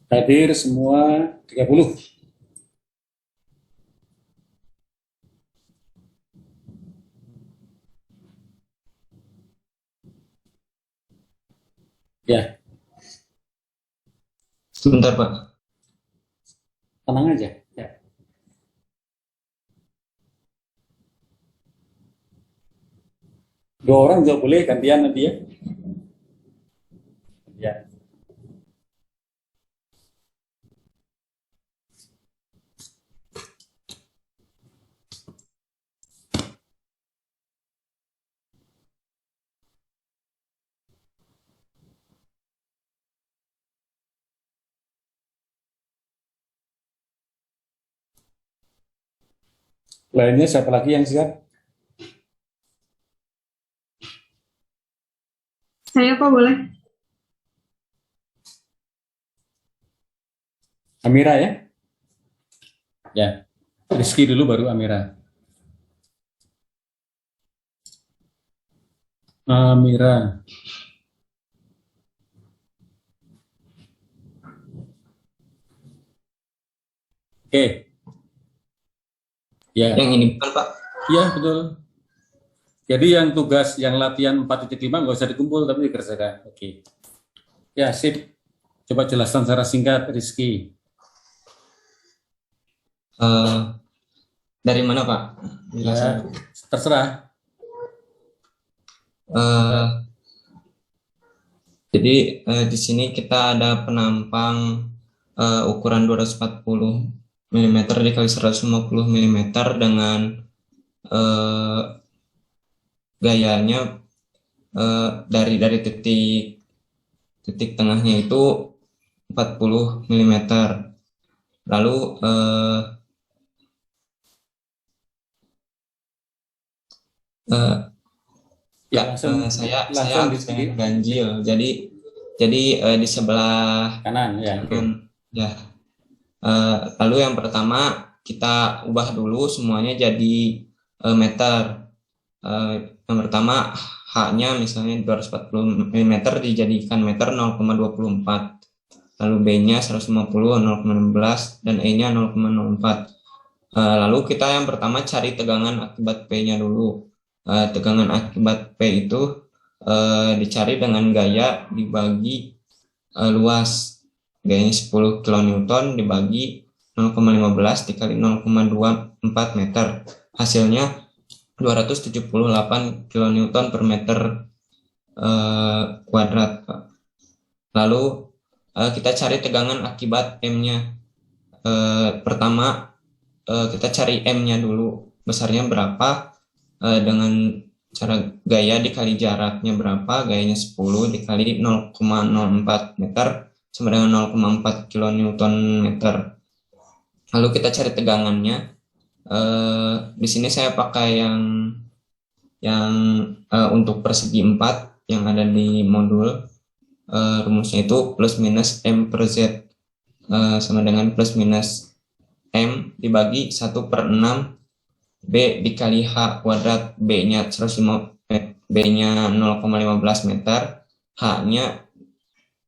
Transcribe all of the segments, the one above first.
Hadir semua 30. Ya, Sebentar, Pak. tenang aja. Ya. Dua orang juga boleh gantian nanti ya. Ya. Lainnya siapa lagi yang siap? Saya Pak boleh? Amira ya? Ya. Rizky dulu baru Amira. Amira. Oke. Ya. Yang ini bukan, Pak. Ya, betul. Jadi yang tugas yang latihan 4.5 nggak usah dikumpul tapi dikerjakan. Oke. Ya, sip. Coba jelaskan secara singkat, Rizky. Eh, dari mana, Pak? Ya, Jelasan. terserah. Eh, jadi di sini kita ada penampang ukuran 240 mm dikali 150 mm dengan eh, gayanya dari titik titik tengahnya itu 40 mm. Lalu eh, Ya, ya saya langsung di habis pengen ganjil. Jadi di sebelah kanan ya. Oke. kanan ya. Lalu yang pertama kita ubah dulu semuanya jadi meter. Yang pertama H-nya misalnya 240 mm dijadikan meter 0,24. Lalu B-nya 150 0,16 dan E-nya 0,04. Lalu kita yang pertama cari tegangan akibat P-nya dulu. Tegangan akibat P itu dicari dengan gaya dibagi luas. Gayanya 10 kN dibagi 0,15 dikali 0,24 meter. Hasilnya 278 kN per meter kuadrat, Pak. Lalu kita cari tegangan akibat M-nya. Pertama kita cari M-nya dulu, besarnya berapa, dengan cara gaya dikali jaraknya berapa, gayanya 10 dikali 0,04 meter sama dengan 0,4 kilonewton meter. Lalu kita cari tegangannya. Di sini saya pakai yang untuk persegi 4 yang ada di modul. Rumusnya itu plus minus M per Z sama dengan plus minus M dibagi 1/6 B dikali H kuadrat. B-nya 105, B-nya 0,15 meter, H-nya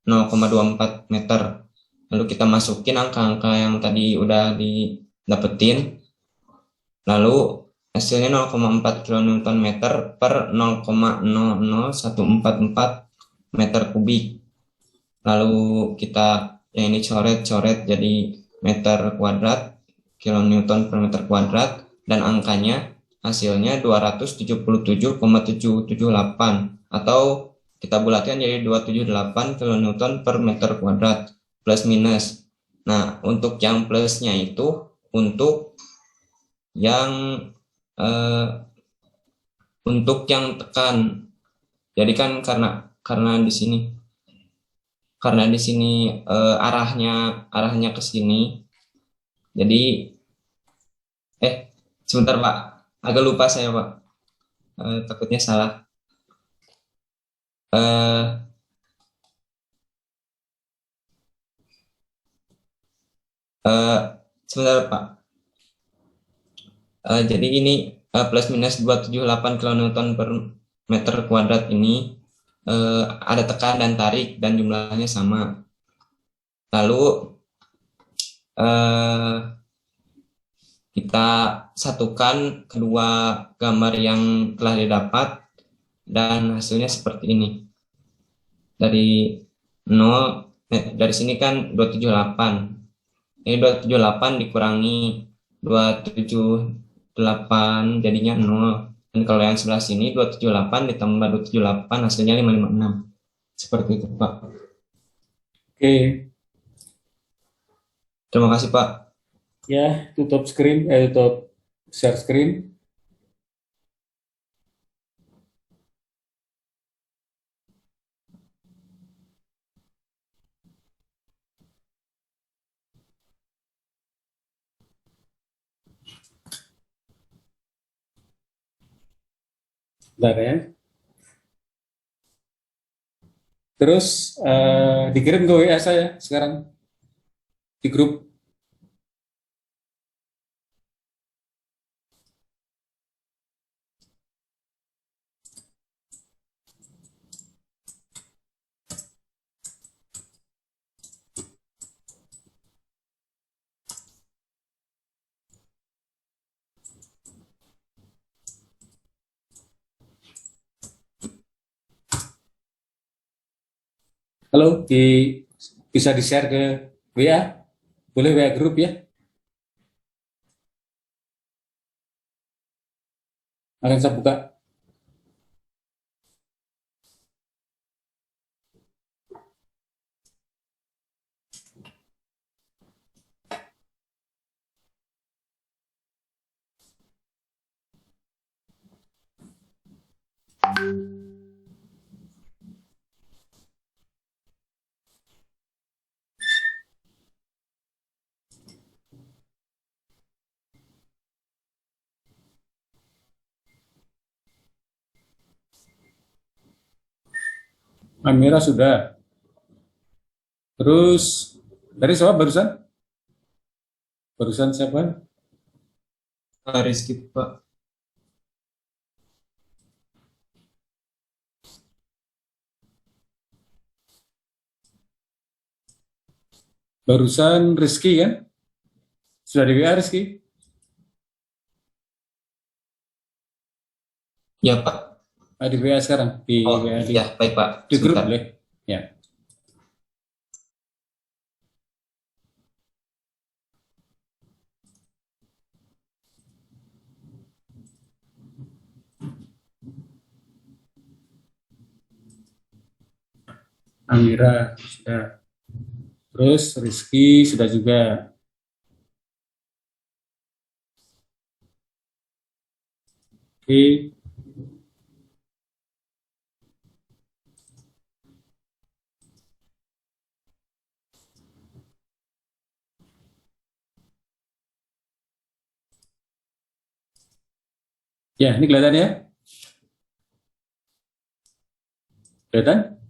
0,24 meter. Lalu kita masukin angka-angka yang tadi udah didapetin. Lalu hasilnya 0,4 kilonewton meter per 0,00144 meter kubik. Lalu kita yang ini coret-coret jadi meter kuadrat, kilonewton per meter kuadrat, dan angkanya hasilnya 277,778 atau kita bulatkan jadi 278 kilonewton per meter kuadrat plus minus. Nah, untuk yang plusnya itu untuk yang eh, tekan. Jadi kan karena di sini arahnya ke sini. Jadi sebentar, Pak. Agak lupa saya, Pak. Takutnya salah. Eh, eh, Sebentar, Pak. Jadi ini plus minus 278 kilonewton per meter kuadrat ini ada tekan dan tarik dan jumlahnya sama. Lalu eh, kita satukan kedua gambar yang telah didapat dan hasilnya seperti ini. Dari 0, dari sini kan 278. Ini 278 dikurangi 278 jadinya 0. Dan kalau yang sebelah sini 278 ditambah 278 hasilnya 556. Seperti itu, Pak. Oke, Terima kasih, Pak. ya tutup screen, tutup share screen. Bentar ya. Terus dikirim ke WA saya sekarang di grup. Halo, bisa di-share ke WA? Boleh WA grup ya? Akan saya buka. Amira sudah. Terus dari siapa barusan? Barusan siapa? Rizky, Pak. Barusan Rizky kan? Sudah di WA Rizky? Ya, Pak. Di WA sekarang, di Oh, WA ya, baik, Pak. di grup Sebentar. boleh. Ya. Amira sudah. Terus Rizky sudah juga. Oke. Ya, ini kelihatan ya? Kelihatan?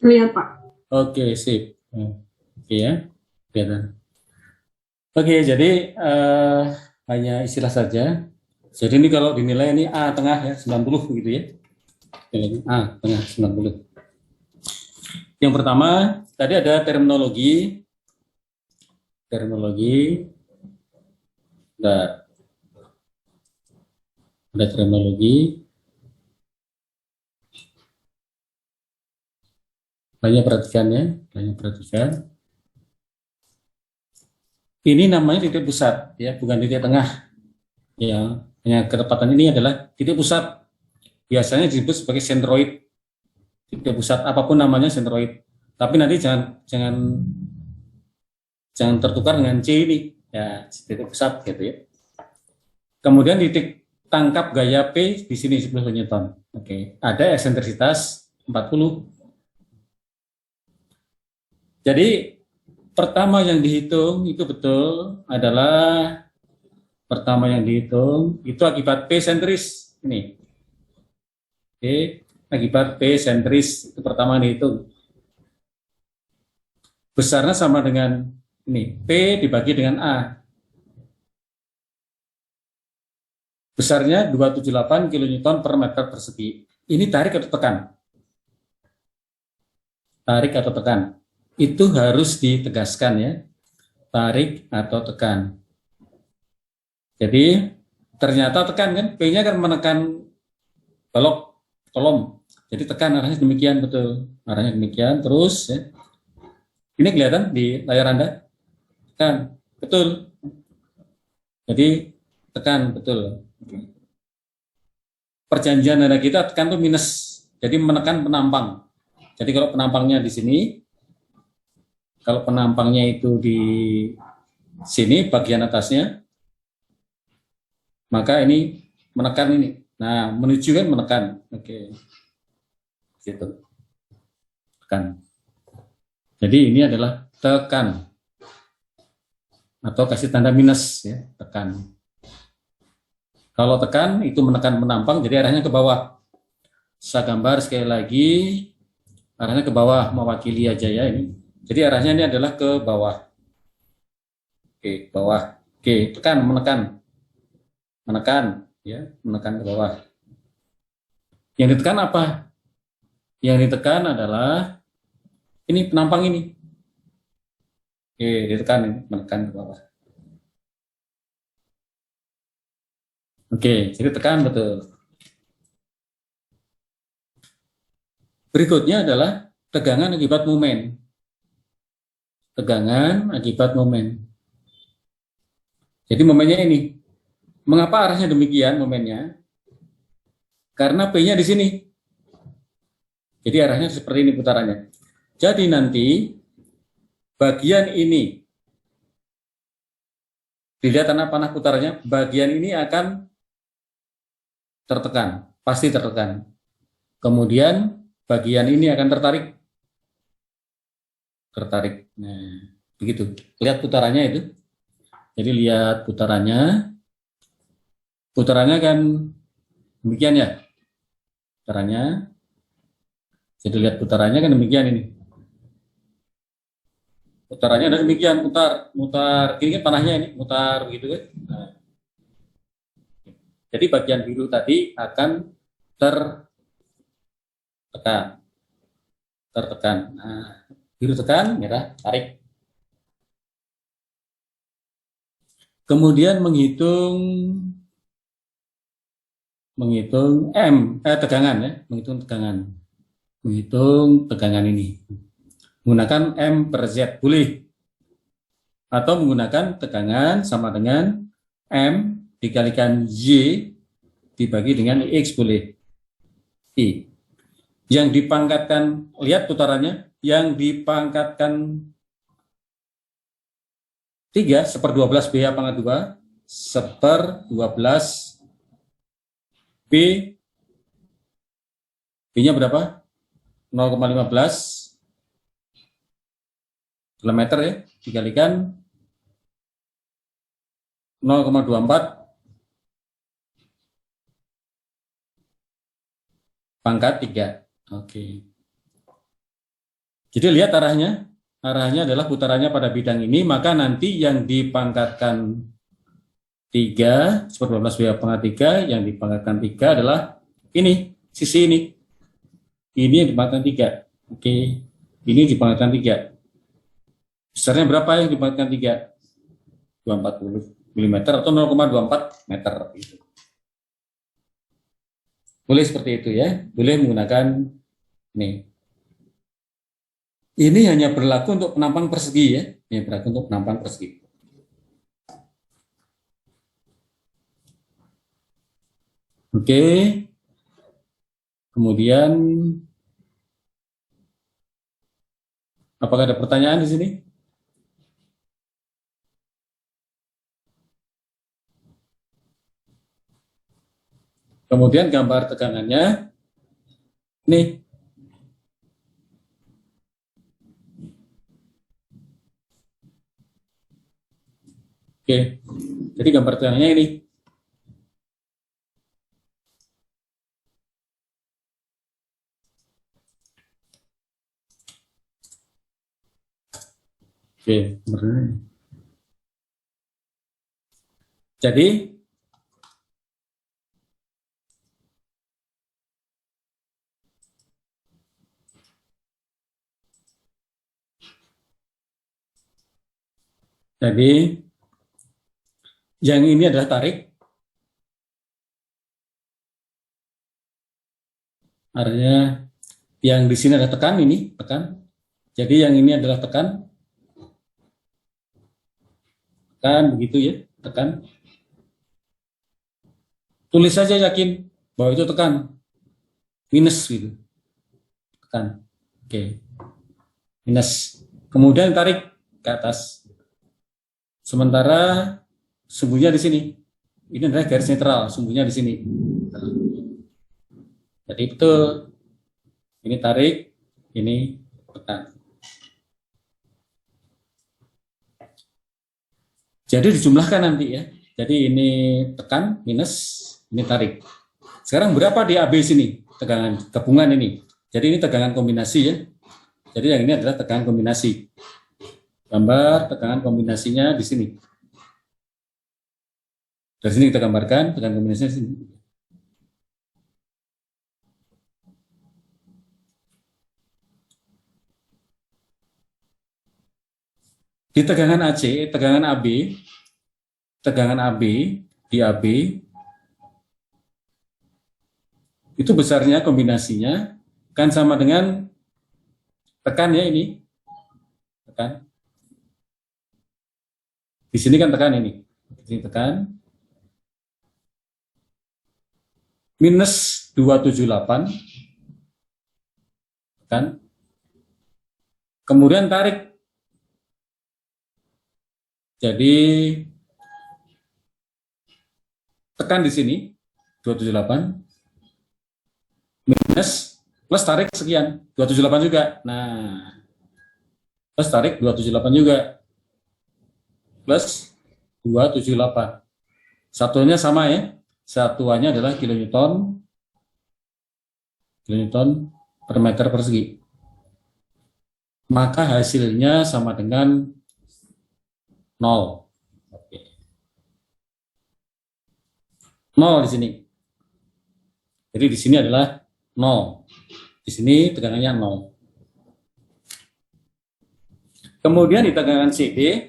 Lihat, Pak. Oke, sip. Oke ya, kelihatan. Oke, jadi hanya istilah saja. Jadi ini kalau dinilai ini A tengah ya, 90 gitu ya. Nilainya A tengah 90. Yang pertama, tadi ada terminologi. Ada terminologi. Banyak perhatikan ya, banyak perhatikan. Ini namanya titik pusat ya, bukan titik tengah. Ya, hanya ketepatan ini adalah titik pusat. Biasanya disebut sebagai sentroid. Titik pusat apapun namanya sentroid. Tapi nanti jangan tertukar dengan C ini. Ya, titik pusat gitu ya. Kemudian titik tangkap gaya P di sini 10 Newton. Oke, ada eksentrisitas 40. Jadi pertama yang dihitung itu betul adalah pertama yang dihitung itu akibat P sentris ini. Oke, akibat P sentris itu pertama dihitung. Besarnya sama dengan ini, P dibagi dengan A. Besarnya 278 kN per meter persegi. Ini tarik atau tekan? Tarik atau tekan? itu harus ditegaskan ya, tarik atau tekan. Jadi ternyata tekan kan, P-nya kan menekan balok kolom. Jadi tekan arahnya demikian, betul. Arahnya demikian terus ya. Ini kelihatan di layar Anda? Tekan, betul. Jadi tekan, betul. Perjanjian ada kita tekan tuh minus. Jadi menekan penampang. Jadi kalau penampangnya di sini, kalau penampangnya itu di sini bagian atasnya, maka ini menekan ini. Nah, menuju kan menekan. Oke. Gitu. Tekan. Jadi ini adalah tekan. Atau kasih tanda minus ya, tekan. Kalau tekan itu menekan penampang, jadi arahnya ke bawah. Saya gambar sekali lagi, arahnya ke bawah, mewakili aja ya ini. Jadi arahnya ini adalah ke bawah. Oke, bawah. Oke, tekan, menekan. Menekan, ya, menekan ke bawah. Yang ditekan apa? Yang ditekan adalah ini penampang ini. Oke, ditekan ini, menekan ke bawah. Oke, jadi tekan betul. Berikutnya adalah tegangan akibat momen. Tegangan akibat momen. Jadi momennya ini. Mengapa arahnya demikian momennya? Karena P-nya di sini. Jadi arahnya seperti ini putarannya. Jadi nanti bagian ini, dilihat tanah panah putarnya, bagian ini akan tertekan, pasti tertekan. Kemudian bagian ini akan tertarik. Tertarik. Nah, begitu. Lihat putarannya itu. Jadi lihat putarannya. Putarannya kan demikian ya. Putarannya. Jadi lihat putarannya kan demikian ini. Putarannya ada demikian, mutar. Ini kan panahnya ini, mutar begitu kan. Nah, jadi bagian biru tadi akan tertekan. Tertekan. Nah, biru tekan, merah tarik. Kemudian menghitung tegangan ya, menghitung tegangan ini menggunakan M per Z boleh, atau menggunakan tegangan sama dengan M dikalikan Y dibagi dengan X boleh. I yang dipangkatkan, lihat putarannya, yang dipangkatkan 3 1/12 B pangkat 2 1/12 B, B-nya berapa? 0,15 km ya, dikalikan 0,24 pangkat 3. Oke. Jadi lihat arahnya. Arahnya adalah putarannya pada bidang ini, maka nanti yang dipangkatkan 3 1/12 B pangkat 3, yang dipangkatkan 3 adalah ini, sisi ini. Ini yang dipangkatkan 3. Oke. Ini dipangkatkan 3. Besarnya berapa yang dipangkatkan 3? 240 mm atau 0,24 meter. Gitu. Boleh seperti itu ya. Boleh menggunakan ini. Ini hanya berlaku untuk penampang persegi ya. Ini berlaku untuk penampang persegi. Oke. Kemudian apakah ada pertanyaan di sini? Kemudian gambar tegangannya. Nih. Oke. Jadi gambar tegangannya ini. Oke, jadi Jadi yang ini adalah tarik, artinya yang di sini ada tekan, ini tekan. Jadi yang ini adalah tekan, begitu ya, tekan. Tulis saja yakin bahwa itu tekan, minus gitu, tekan. Oke, minus. Kemudian tarik ke atas. Sementara sumbunya di sini. Ini adalah garis netral, sumbunya di sini. Jadi betul. Ini tarik, ini tekan. Jadi dijumlahkan nanti ya. Jadi ini tekan minus, ini tarik. Sekarang berapa di AB sini? Tegangan gabungan ini. Jadi ini tegangan kombinasi ya. Jadi yang ini adalah tegangan kombinasi. Gambar tegangan kombinasinya di sini. Dari sini kita gambarkan tegangan kombinasinya di sini. Di tegangan AC, tegangan AB di AB itu besarnya kombinasinya kan sama dengan tekan ya, ini tekan. Di sini kan tekan, ini di sini tekan minus 278 tekan. Kemudian tarik. Jadi tekan di sini 278 minus plus tarik sekian 278 juga. Nah, plus tarik 278 juga. Plus 278. Satuannya sama ya. Satuannya adalah kilonewton per meter persegi. Maka hasilnya sama dengan 0. Oke. 0 di sini. Jadi di sini adalah 0. Di sini tegangannya 0. Kemudian di tegangan CD,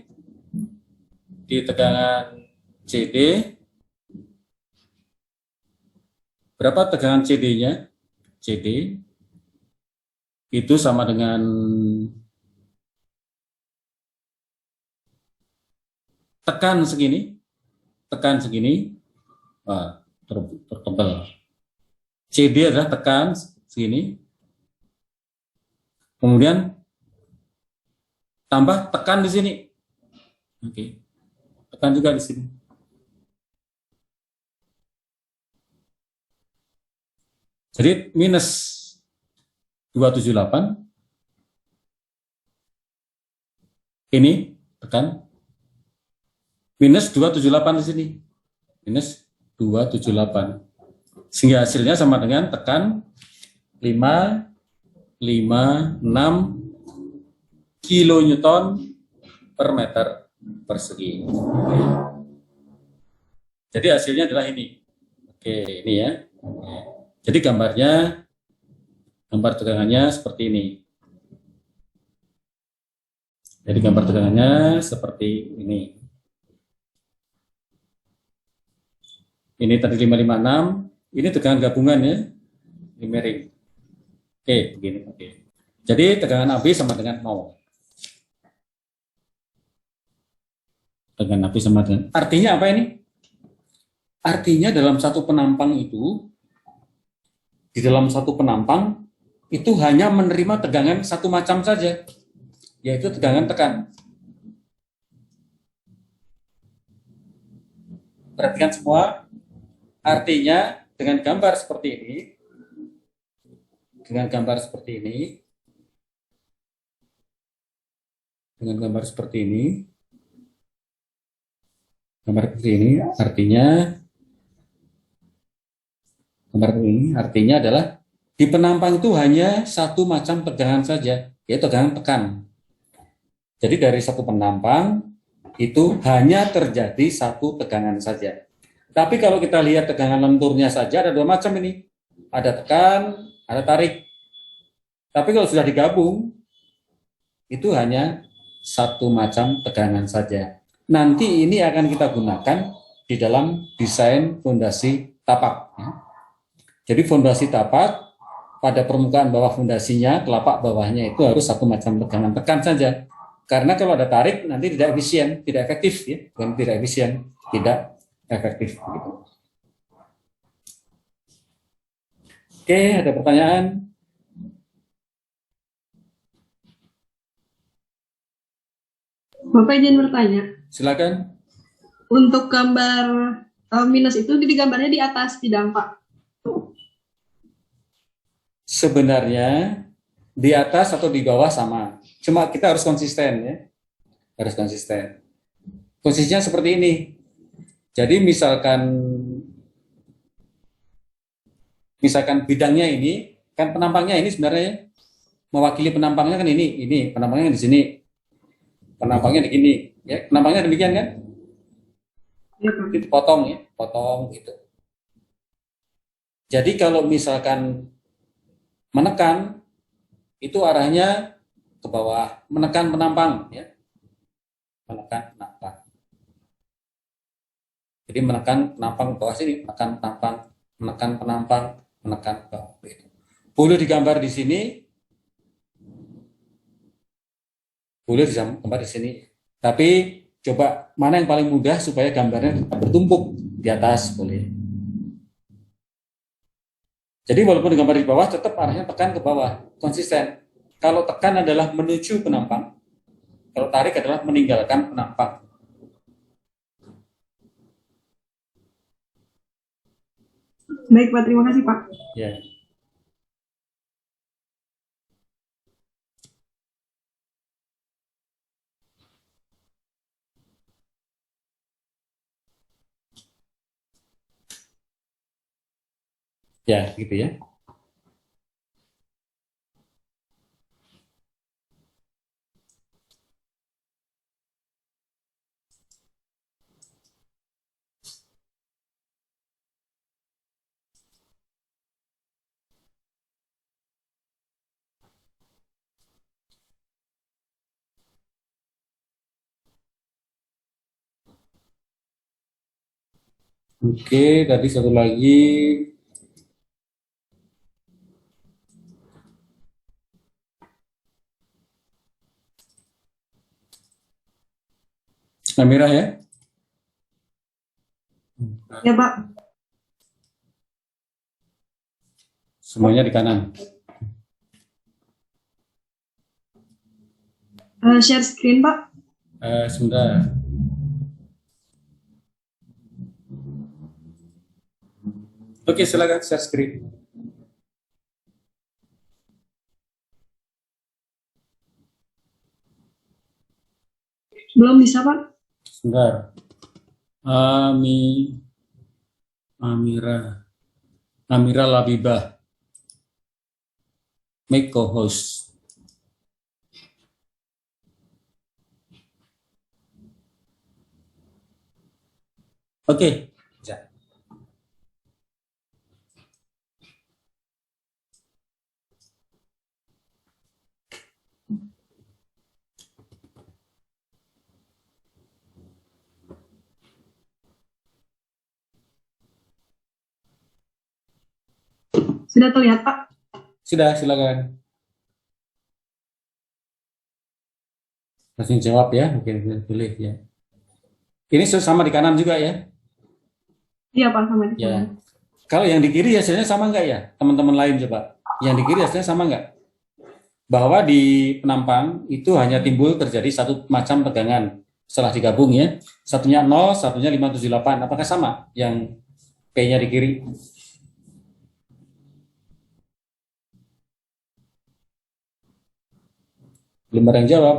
berapa tegangan CD-nya? CD itu sama dengan tekan segini, tertebal. CD adalah tekan segini, kemudian tambah tekan di sini. Oke, tekan juga di sini. Jadi minus 278, ini tekan, minus 278 di sini, minus 278, sehingga hasilnya sama dengan tekan 556 kilonewton per meter persegi. Jadi hasilnya adalah ini. Oke, ini ya. Jadi gambar tegangannya seperti ini. Jadi gambar tegangannya seperti ini. Ini tadi 556, ini tegangan gabungan ya, ini miring. Oke, begini. Oke. Jadi tegangan AB sama dengan 0. Tegangan AB sama dengan, artinya apa ini? Artinya dalam satu penampang itu, di dalam satu penampang itu hanya menerima tegangan satu macam saja, yaitu tegangan tekan. Perhatikan semua, artinya dengan gambar seperti ini, gambar seperti ini, artinya adalah di penampang itu hanya satu macam tegangan saja, yaitu tegangan tekan. Jadi dari satu penampang itu hanya terjadi satu tegangan saja. Tapi kalau kita lihat tegangan lenturnya saja ada dua macam ini. Ada tekan, ada tarik. Tapi kalau sudah digabung, itu hanya satu macam tegangan saja. nanti ini akan kita gunakan di dalam desain fondasi tapak. Jadi fondasi tapak pada permukaan bawah fondasinya, telapak bawahnya itu harus satu macam tegangan, tekan saja. Karena kalau ada tarik nanti tidak efisien, tidak efektif ya, bukan tidak efisien, tidak efektif gitu. Oke, ada pertanyaan? Bapak izin bertanya. Silakan. Untuk gambar minus itu digambarnya di atas bidang, Pak. Sebenarnya di atas atau di bawah sama. Cuma kita harus konsisten ya. Harus konsisten. Posisinya seperti ini. Jadi misalkan bidangnya ini, kan penampangnya ini sebenarnya mewakili penampangnya kan ini penampangnya di sini. Penampangnya di sini, ya. Penampangnya demikian kan? Ya, Pak. Itu potong ya, potong gitu. Jadi kalau misalkan menekan itu arahnya ke bawah, menekan penampang ya. Menekan penampang. Jadi menekan penampang ke bawah sini, menekan penampang, menekan penampang, menekan ke bawah gitu. Boleh digambar di sini. Boleh digambar di sini. Tapi coba mana yang paling mudah supaya gambarnya bertumpuk di atas boleh. Jadi walaupun digambar di bawah tetap arahnya tekan ke bawah, konsisten. Kalau tekan adalah menuju penampang, kalau tarik adalah meninggalkan penampang. Baik, Pak. Terima kasih, Pak. Ya. Ya, gitu ya. Oke, tadi satu lagi. Nah, merah ya. Ya, Pak. Semuanya di kanan. Share screen, Pak. Sebentar. Oke, silakan share screen. Belum bisa, Pak. Sebentar. Amira Labibah. Make co-host. Oke. Ya. Sudah terlihat, Pak? Sudah, silakan. Langsung jawab ya. Oke, boleh ya. Ini sama di kanan juga ya? Iya, Pak. Sama di Ya. kanan. Kalau yang di kiri hasilnya sama enggak ya? Teman-teman lain coba. Yang di kiri hasilnya sama enggak? Bahwa di penampang itu hanya timbul terjadi satu macam tegangan setelah digabung ya. Satunya 0, satunya 578. Apakah sama yang P-nya di kiri? Belum ada yang jawab.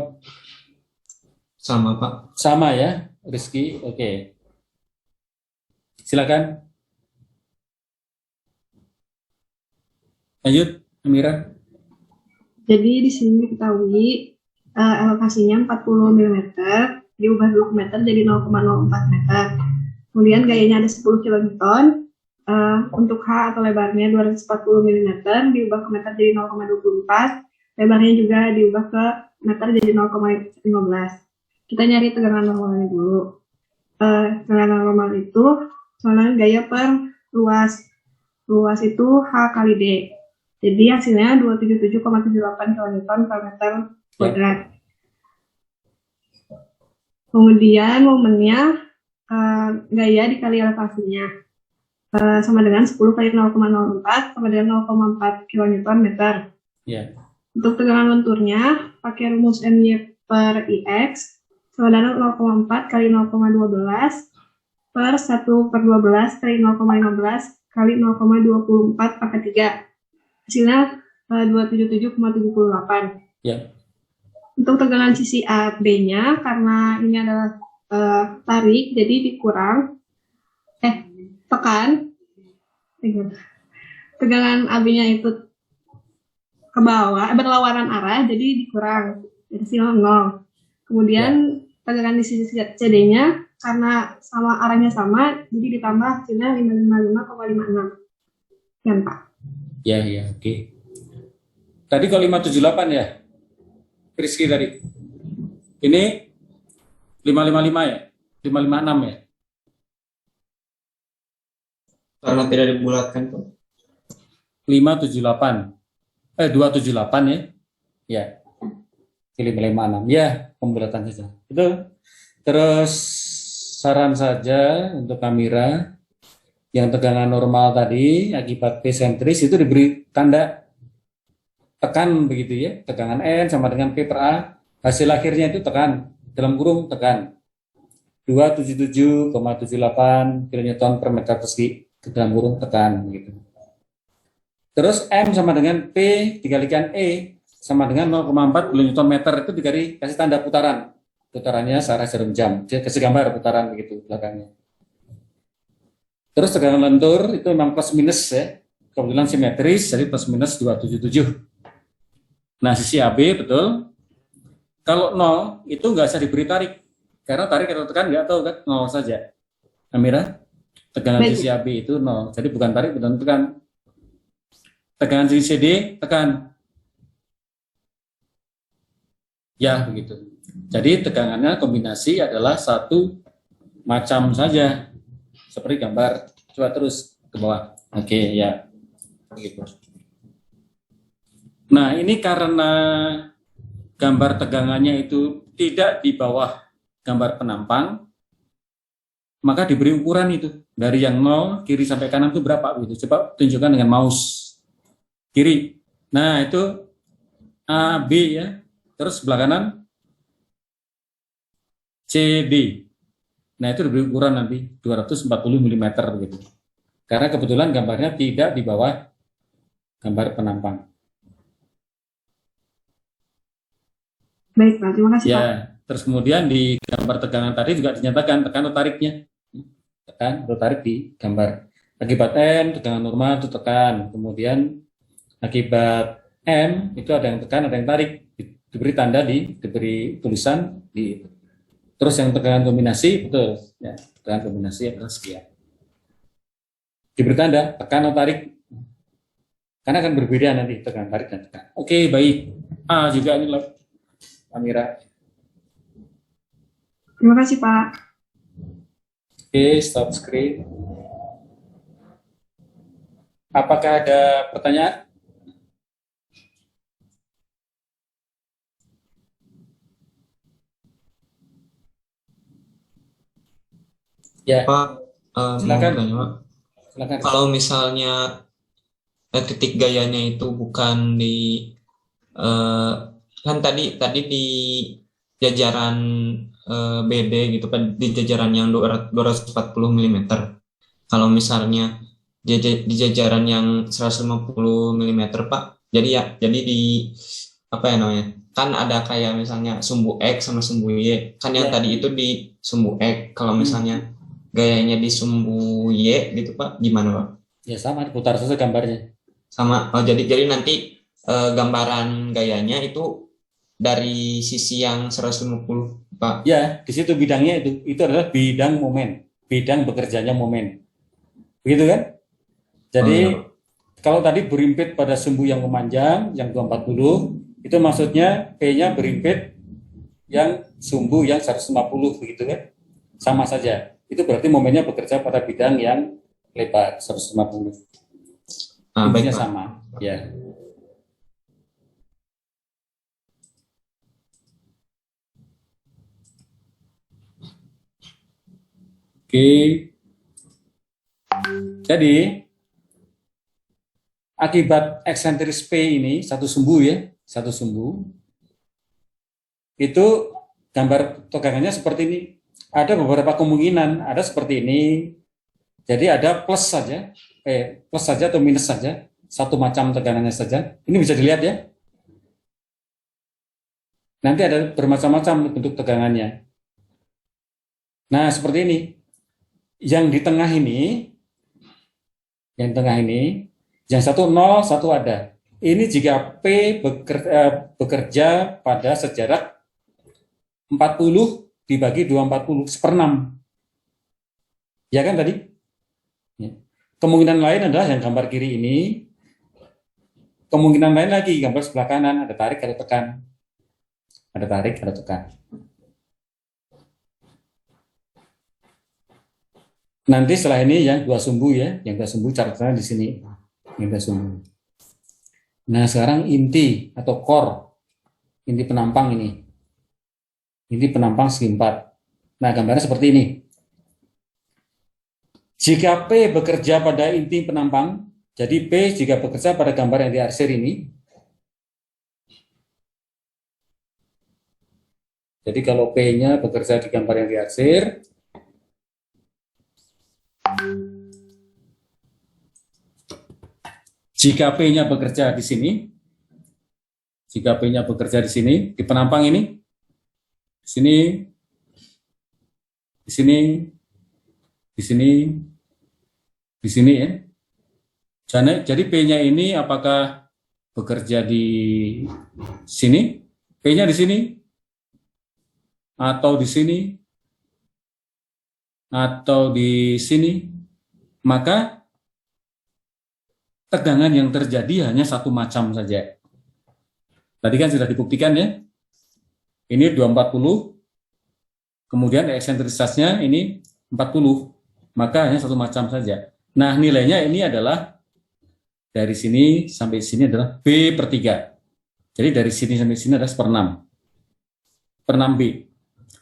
Sama, Pak. Sama ya, Rizky. Oke. Silakan. Lanjut, Amira. Jadi di sini diketahui elevasinya 40 mm, diubah 20 meter jadi 0,04 meter. Kemudian gayanya ada 10 kiloton. Untuk H atau lebarnya 240 mm, diubah ke meter jadi 0,24. Lebarnya juga diubah ke meter jadi 0,15. kita nyari tegangan normalnya dulu. Tegangan normal itu soalnya gaya per luas. Luas itu H kali D. Jadi hasilnya 277,78 kN per meter kuadrat. Kemudian momennya gaya dikali elevasinya sama dengan 10 kali 0,04 sama dengan 0,4 kN meter. Ya. Untuk tegangan lenturnya pakai rumus MY per IX sama dengan 0,4 kali 0,12 per 1 per 12 kali 0,15 kali 0,24 pangkat 3. Hasilnya 277,78. Ya. Untuk tegangan sisi AB-nya, karena ini adalah tarik, jadi dikurang, tekan, tegangan AB-nya itu ke bawah, berlawanan arah, jadi dikurang, jadi hasilnya 0. Kemudian tegangan di sisi CD-nya, karena sama arahnya sama, jadi ditambah hasilnya 555,56. Sekian, Pak. Ya, oke. Tadi kalau 578 ya? Rizky tadi. Ini 555 ya? 556 ya? Karena tidak dibulatkan tuh. 578. 278 ya? Ya. 556. Ya, pembulatan saja. Itu. Terus saran saja untuk kamera yang tegangan normal tadi akibat P sentris itu diberi tanda tekan begitu ya, tegangan N sama dengan P per A, hasil akhirnya itu tekan, dalam kurung tekan 277,78 kN per meter persegi, dalam kurung tekan begitu. Terus M sama dengan P dikalikan E sama dengan 0,4 kN itu dikasih tanda putarannya searah jarum jam, dia kasih gambar putaran begitu belakangnya. Terus tegangan lentur itu memang plus minus ya, kebetulan simetris jadi plus minus 277. Nah, sisi AB betul. Kalau 0 itu nggak usah diberi tarik. Karena tarik atau tekan nggak tahu kan, 0 saja. Amira, tegangan Baik. sisi AB itu 0. Jadi bukan tarik, bukan tekan. Tegangan sisi CD, tekan. Ya, begitu. Jadi tegangannya kombinasi adalah satu macam saja. Seperti gambar. Coba terus ke bawah. Oke, ya. Begitu. Nah, ini karena gambar tegangannya itu tidak di bawah gambar penampang, maka diberi ukuran itu. Dari yang 0, kiri sampai kanan itu berapa? Gitu. Coba tunjukkan dengan mouse. Kiri. Nah, itu A, B ya. Terus sebelah kanan, C, D. Nah, itu diberi ukuran nanti, 240 mm gitu. Karena kebetulan gambarnya tidak di bawah gambar penampang. Baik, Pak. Terima kasih, Pak. Ya, terus kemudian di gambar tegangan tadi juga dinyatakan tekan atau tariknya. Tekan atau tarik di gambar. Akibat N, tegangan normal itu tekan. Kemudian akibat M, itu ada yang tekan, ada yang tarik. Diberi tanda, diberi tulisan. Terus yang tegangan kombinasi, betul. Ya, tegangan kombinasi adalah sekian. Diberi tanda, tekan atau tarik. Karena akan berbeda nanti tegangan tarik dan tekan. Oke, baik. A juga ini loh. Amira. Terima kasih, Pak. Oke, stop screen. Apakah ada pertanyaan? Ya, Pak, silakan. mau tanya, Pak. Silakan. Kalau misalnya titik gayanya itu bukan di kan tadi di jajaran BD gitu kan, di jajaran yang 240 mm. Kalau misalnya di jajaran yang 150 mm, Pak, jadi di apa ya namanya, kan ada kayak misalnya sumbu X sama sumbu Y, kan yang tadi itu di sumbu X. Kalau misalnya gayanya di sumbu Y gitu, Pak, gimana, Pak? Ya sama, putar saja gambarnya. Sama. Jadi nanti gambaran gayanya itu dari sisi yang 150, Pak. Ya, di situ bidangnya itu adalah bidang momen, bidang bekerjanya momen. Begitu kan? Jadi kalau tadi berimpit pada sumbu yang memanjang, yang 240, itu maksudnya P-nya berimpit yang sumbu yang 150 begitu kan? Sama saja. Itu berarti momennya bekerja pada bidang yang lebar 150. Baik, Intinya Pak. sama, ya. Oke. Jadi akibat eksentris P ini satu sumbu ya, satu sumbu. Itu gambar tegangannya seperti ini. Ada beberapa kemungkinan, ada seperti ini. Jadi ada plus saja, plus saja atau minus saja, satu macam tegangannya saja. Ini bisa dilihat ya. Nanti ada bermacam-macam bentuk tegangannya. Nah, seperti ini. Yang di tengah ini, yang satu nol, satu ada. Ini jika P bekerja pada sejarak 40 dibagi 240, seperenam. Ya kan tadi? Ya. Kemungkinan lain adalah yang gambar kiri ini. Kemungkinan lain lagi, gambar sebelah kanan, ada tarik, ada tekan. Ada tarik, ada tekan. Nanti setelah ini yang dua sumbu ya, yang dua sumbu catatannya di sini. Yang dua sumbu. Nah sekarang inti atau core, inti penampang ini. Inti penampang segi 4. Nah gambarnya seperti ini. Jika P bekerja pada inti penampang, jadi P jika bekerja pada gambar yang diarsir ini. Jadi kalau P-nya bekerja di gambar yang diarsir, jika P-nya bekerja di sini, jika P-nya bekerja di sini, di penampang ini, di sini, di sini, di sini, di sini ya. Jadi P-nya ini apakah bekerja di sini, P-nya di sini, atau di sini, atau di sini, maka tegangan yang terjadi hanya satu macam saja. Tadi kan sudah dibuktikan ya. Ini 240, kemudian eksentrisitasnya ini 40, maka hanya satu macam saja. Nah nilainya ini adalah dari sini sampai sini adalah B per 3. Jadi dari sini sampai sini adalah seper 6. Per 6B.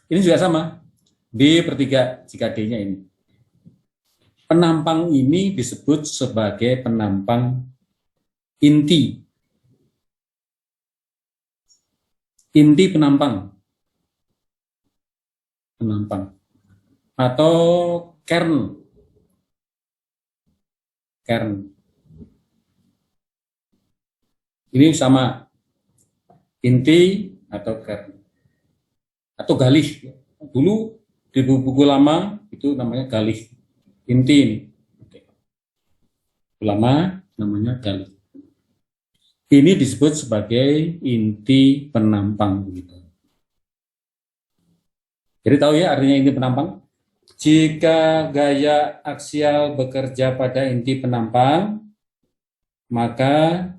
Ini juga sama. B per 3 jika D-nya ini. Penampang ini disebut sebagai penampang inti. Inti penampang. Penampang. Atau kern. Kern. Ini sama. Inti atau kern. Atau galih. Dulu di buku lama itu namanya galih. Inti ini. Buku lama namanya galih. Ini disebut sebagai inti penampang. Jadi tahu ya artinya inti penampang? Jika gaya aksial bekerja pada inti penampang, maka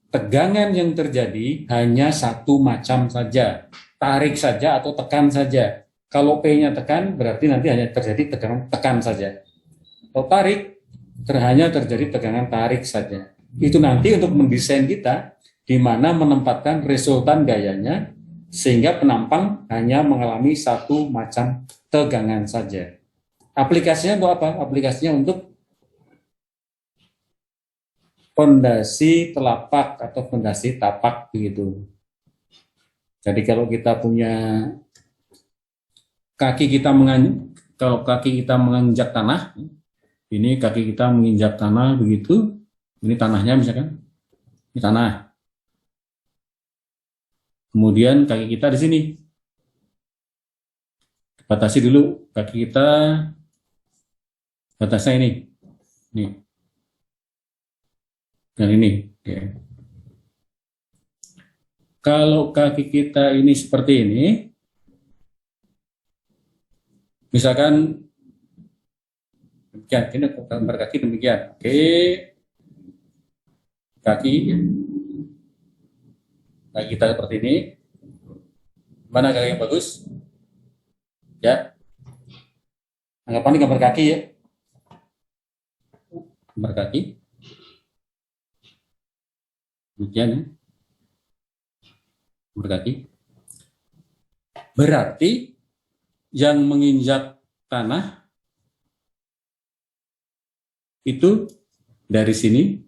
tegangan yang terjadi hanya satu macam saja. Tarik saja atau tekan saja. Kalau P-nya tekan, berarti nanti hanya terjadi tegangan tekan saja. Kalau tarik, hanya terjadi tegangan tarik saja. Itu nanti untuk mendesain kita, di mana menempatkan resultan gayanya, sehingga penampang hanya mengalami satu macam tegangan saja. Aplikasinya untuk apa? Aplikasinya untuk fondasi telapak atau fondasi tapak begitu. Jadi kalau kita punya kalau kaki kita menginjak tanah, ini kaki kita menginjak tanah begitu, ini tanahnya misalkan, ini tanah. Kemudian kaki kita di sini. Batasi dulu kaki kita, batasnya ini. Nih. Dan ini. Oke. Kalau kaki kita ini seperti ini, misalkan demikian, ini gambar kaki demikian. Oke. Kaki kita seperti ini. Mana kaki yang bagus? Ya. Anggapan ini gambar kaki ya. Gambar kaki. Demikian ya. Gambar kaki. Berarti yang menginjak tanah itu dari sini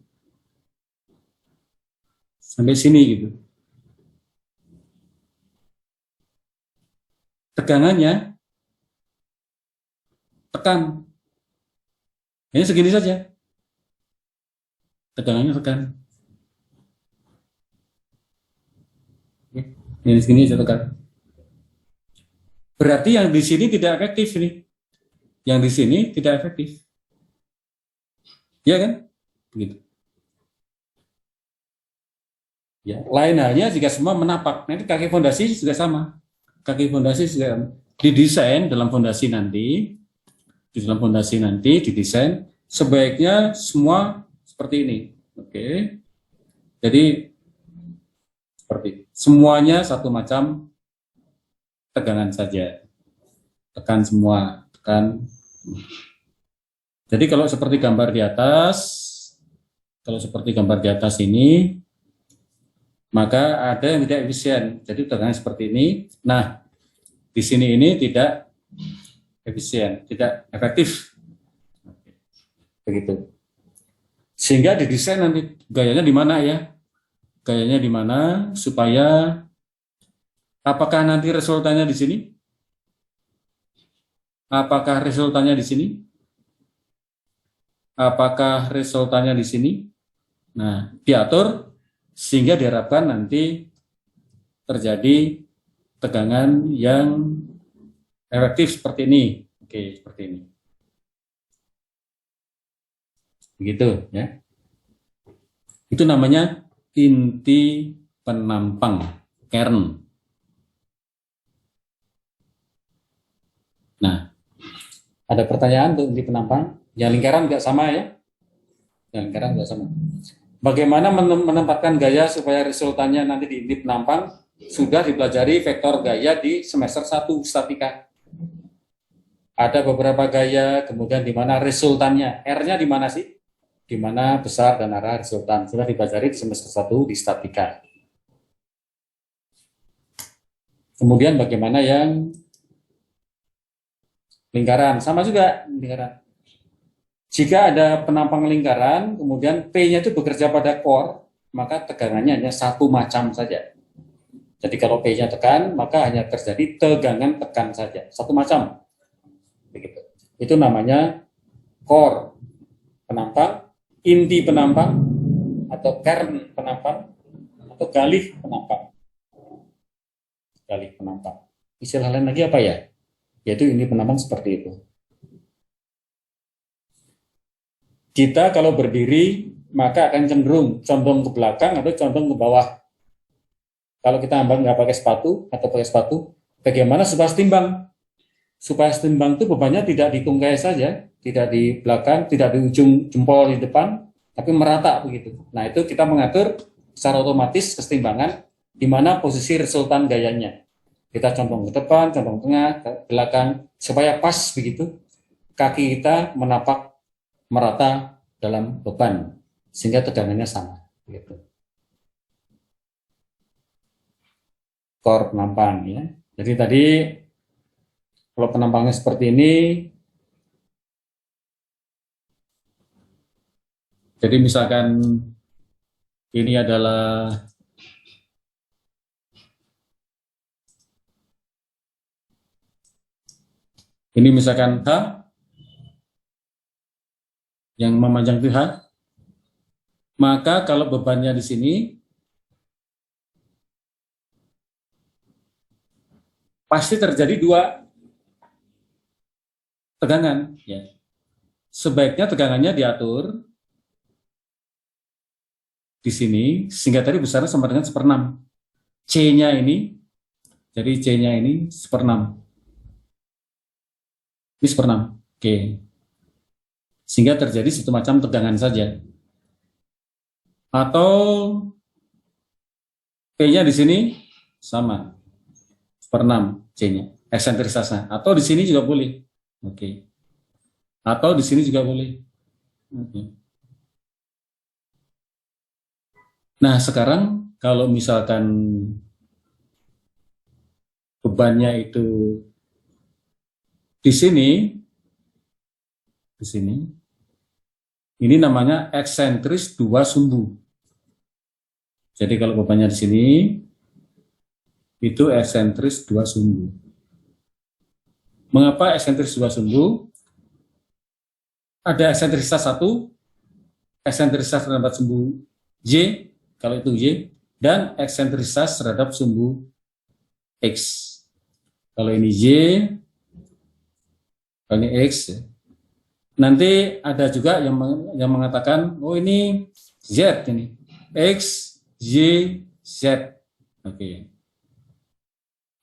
sampai sini gitu. Tegangannya tekan. Ini segini saja. Tegangannya tekan. Ini segini saja tekan. Berarti yang di sini tidak efektif nih. Yang di sini tidak efektif. Ya kan? Begitu. Ya, lain halnya jika semua menapak. Nanti kaki fondasi juga sama. Kaki fondasi juga didesain dalam fondasi nanti. Di dalam fondasi nanti didesain sebaiknya semua seperti ini. Oke. Jadi seperti semuanya satu macam tegangan saja. Tekan semua, tekan. Jadi kalau seperti gambar di atas, ini, maka ada yang tidak efisien. Jadi tegangan seperti ini. Nah, di sini ini tidak efisien, tidak efektif. Begitu. Sehingga didesain nanti gayanya di mana ya? Gayanya di mana supaya apakah nanti resultannya di sini? Apakah resultannya di sini? Apakah resultannya di sini? Nah, diatur sehingga diharapkan nanti terjadi tegangan yang efektif seperti ini. Oke, seperti ini. Begitu ya. Itu namanya inti penampang, kern. Nah, ada pertanyaan untuk inti penampang? Yang lingkaran nggak sama ya? Yang lingkaran nggak sama. Bagaimana menempatkan gaya supaya resultannya nanti di inti penampang? Sudah dipelajari vektor gaya di semester 1 statika. Ada beberapa gaya, kemudian di mana resultannya. R-nya di mana sih? Di mana besar dan arah resultan. Sudah dipelajari di semester 1 di statika. Kemudian bagaimana yang lingkaran? Sama juga lingkaran. Jika ada penampang lingkaran, kemudian P-nya itu bekerja pada core, maka tegangannya hanya satu macam saja. Jadi kalau P-nya tekan, maka hanya terjadi tegangan tekan saja, satu macam. Begitu. Itu namanya core penampang, inti penampang, atau kern penampang, atau galih penampang. Galih penampang. Istilah lain lagi apa ya? Yaitu inti penampang seperti itu. Kita kalau berdiri, maka akan cenderung condong ke belakang atau condong ke bawah. Kalau kita nggak pakai sepatu atau pakai sepatu, bagaimana supaya setimbang? Supaya setimbang itu bebannya tidak di tungkai saja, tidak di belakang, tidak di ujung jempol di depan, tapi merata begitu. Nah itu kita mengatur secara otomatis kesetimbangan di mana posisi resultan gayanya. Kita condong ke depan, condong tengah, ke belakang, supaya pas begitu. Kaki kita menapak merata dalam beban, sehingga tegangannya sama. Gitu. Core penampang ya. Jadi tadi kalau penampangnya seperti ini, jadi misalkan ini adalah misalkan H, yang memanjang itu H, maka kalau bebannya di sini, pasti terjadi dua tegangan. Ya. Sebaiknya tegangannya diatur di sini, sehingga tadi besarnya sama dengan 1/6. C-nya ini, jadi C-nya ini 1/6. Ini 1/6. Oke. Sehingga terjadi satu macam tegangan saja. Atau P-nya di sini sama 6 J-nya, eksentrisitasnya. Atau di sini juga boleh. Oke. Atau di sini juga boleh. Oke. Nah, sekarang kalau misalkan bebannya itu di sini, ini namanya eksentris dua sumbu. Jadi kalau bebannya di sini, itu eksentris dua sumbu. Mengapa eksentris dua sumbu? Ada eksentrisitas 1, eksentrisitas terhadap sumbu J, kalau itu Y, dan eksentrisitas terhadap sumbu X. Kalau ini Y, kalau ini X. Nanti ada juga yang mengatakan, oh ini Z ini, X, Y, Z. Oke.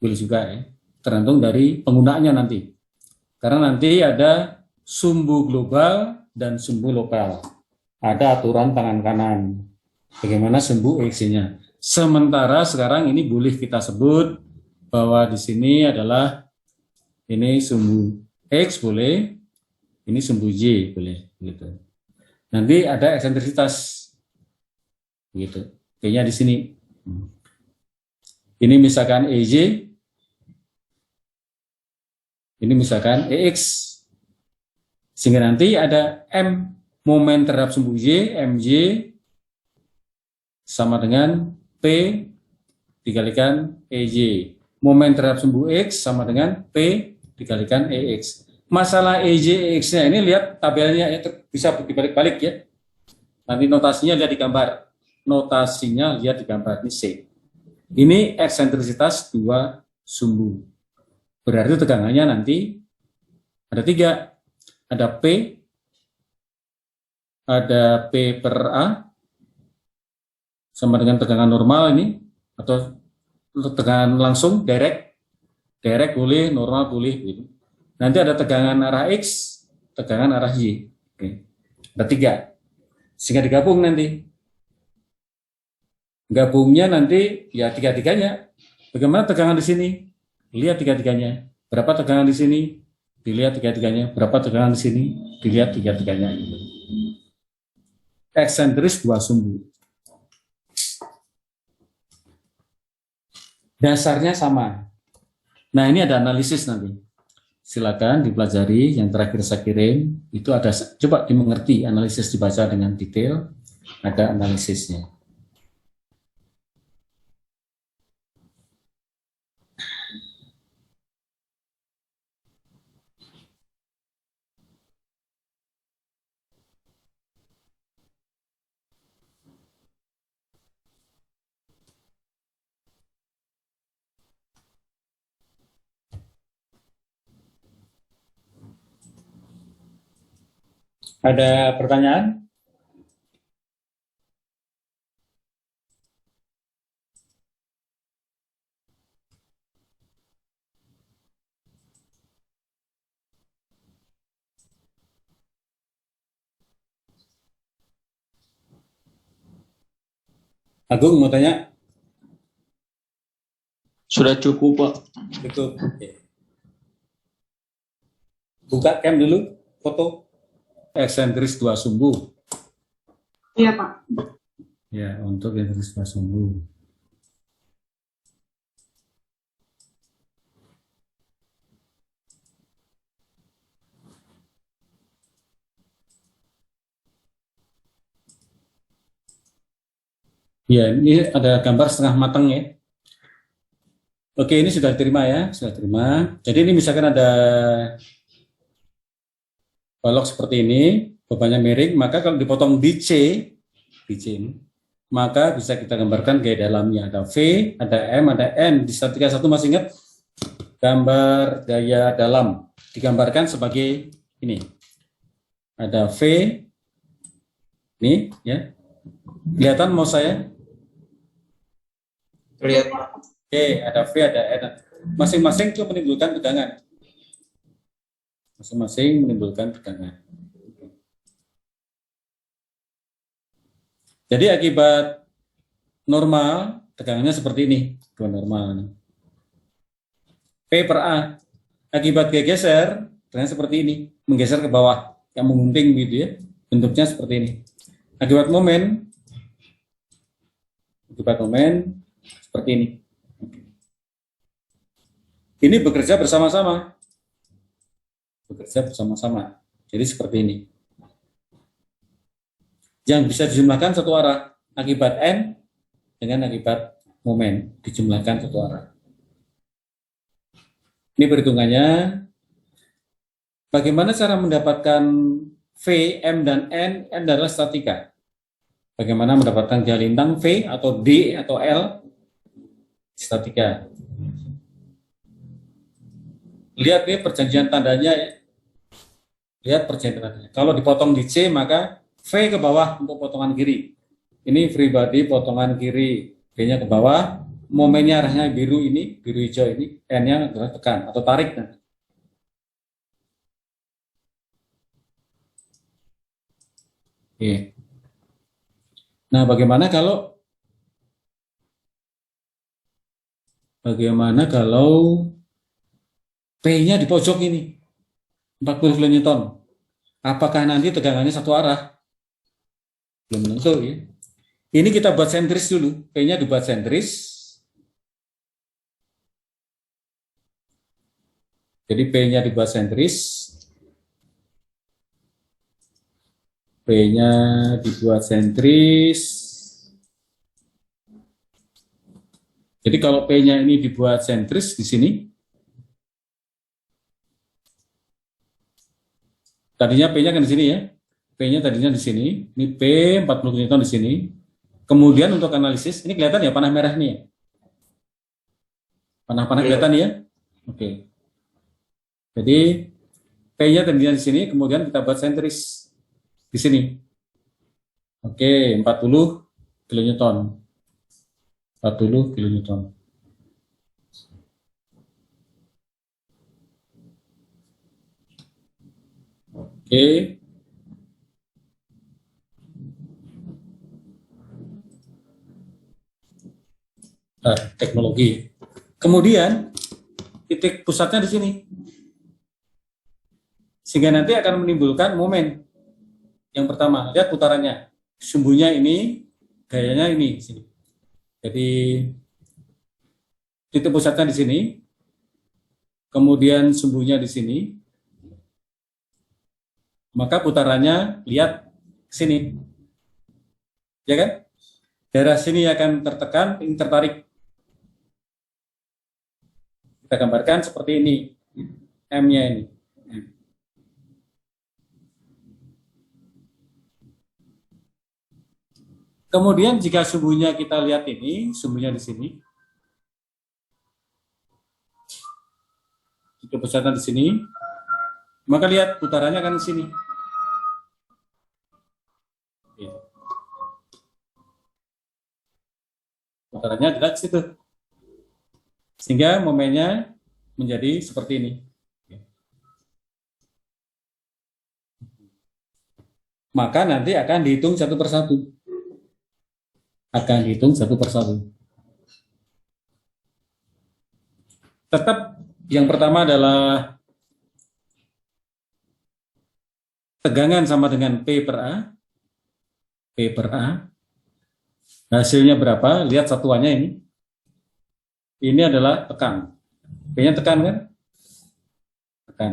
Boleh juga ya, tergantung dari penggunaannya nanti. Karena nanti ada sumbu global dan sumbu lokal. Ada aturan tangan kanan. Bagaimana sumbu X-nya. Sementara sekarang ini boleh kita sebut bahwa di sini adalah ini sumbu X boleh, ini sumbu Y boleh, gitu. Nanti ada eksentrisitas, gitu. Kayaknya di sini. Ini misalkan EJ, ini misalkan EX. Sehingga nanti ada M momen terhadap sumbu Y, MY sama dengan P dikalikan EY. Momen terhadap sumbu X sama dengan P dikalikan EX. Masalah EJ, EX-nya ini lihat tabelnya ya, bisa dibalik-balik ya. Nanti notasinya lihat di gambar. Notasinya lihat di gambar, ini C. Ini eksentrisitas dua sumbu. Berarti tegangannya nanti ada 3. Ada P, ada P per A, sama dengan tegangan normal ini, atau tegangan langsung, direct boleh, normal boleh. Gitu. Nanti ada tegangan arah X, tegangan arah Y. Oke. Ada 3. Sehingga digabung nanti. Gabungnya nanti ya tiga-tiganya. Bagaimana tegangan di sini? Lihat tiga-tiganya. Berapa tegangan di sini? Dilihat tiga-tiganya. Berapa tegangan di sini? Dilihat tiga-tiganya. Eksentris dua sumbu. Dasarnya sama. Nah, ini ada analisis nanti. Silakan dipelajari. Yang terakhir saya kirim itu ada, coba dimengerti, analisis dibaca dengan detail. Ada analisisnya. Ada pertanyaan? Agung mau tanya? Sudah cukup, Pak. Cukup. Oke. Buka cam dulu, foto. Eksentris dua sumbu. Iya, Pak. Ya, untuk eksentris dua sumbu. Ya, ini ada gambar setengah matang ya. Oke, ini sudah diterima ya, sudah terima. Jadi ini misalkan ada balok seperti ini, bebannya miring, maka kalau dipotong di C ini, maka bisa kita gambarkan gaya dalamnya. Ada V, ada M, ada N. Di 131 masih ingat gambar gaya dalam. Digambarkan sebagai ini. Ada V, ini ya. Kelihatan mau saya? Lihat. Oke, ada V, ada N. Masing-masing itu menimbulkan tegangan. Masing-masing menimbulkan tegangan. Jadi akibat normal, tegangannya seperti ini. Normal. P per A. Akibat geser dengan seperti ini, menggeser ke bawah, yang mengunting gitu ya, bentuknya seperti ini. Akibat momen seperti ini. Ini bekerja bersama-sama. Jadi seperti ini. Yang bisa dijumlahkan satu arah. Akibat N dengan akibat momen dijumlahkan satu arah. Ini perhitungannya. Bagaimana cara mendapatkan V, M, dan N? N adalah statika. Bagaimana mendapatkan garis lintang V atau D atau L? Statika. Lihat nih perjanjian tandanya ya. Lihat perjanjian tandanya. Kalau dipotong di C, maka V ke bawah untuk potongan kiri. Ini free body potongan kiri. V-nya ke bawah. Momennya arahnya biru ini, biru hijau ini. N-nya adalah tekan atau tarik. Oke. Nah, bagaimana kalau P-nya di pojok ini 40 kN? Apakah nanti tegangannya satu arah? Belum tentu ya. Ini kita buat sentris dulu. P-nya dibuat sentris. Jadi P-nya dibuat sentris. P-nya dibuat sentris. Jadi kalau P-nya ini dibuat sentris di sini, tadinya P-nya kan di sini ya. P-nya tadinya di sini. Ini P 40 Newton di sini. Kemudian untuk analisis, ini kelihatan ya panah merah nih ya. Panah-panah kelihatan ya. Oke. Jadi P-nya tadinya di sini, kemudian kita buat sentris di sini. Oke, 40 kN. 40 kN. Oke. Teknologi. Kemudian titik pusatnya di sini. Sehingga nanti akan menimbulkan momen. Yang pertama, lihat putarannya. Sumbunya ini, gayanya ini di sini. Jadi titik pusatnya di sini. Kemudian sumbunya di sini. Maka putarannya lihat ke sini. Ya kan? Daerah sini akan tertekan, ini tertarik. Kita gambarkan seperti ini. M-nya ini. Kemudian jika sumbunya kita lihat ini, sumbunya di sini. Titik pusatnya di sini. Maka lihat putarannya akan di sini. Putarannya adalah di situ. Sehingga momennya menjadi seperti ini. Maka nanti akan dihitung satu persatu. Tetap yang pertama adalah tegangan sama dengan P per A. P per A. Hasilnya berapa? Lihat satuannya ini. Ini adalah tekan. P-nya tekan kan? Tekan.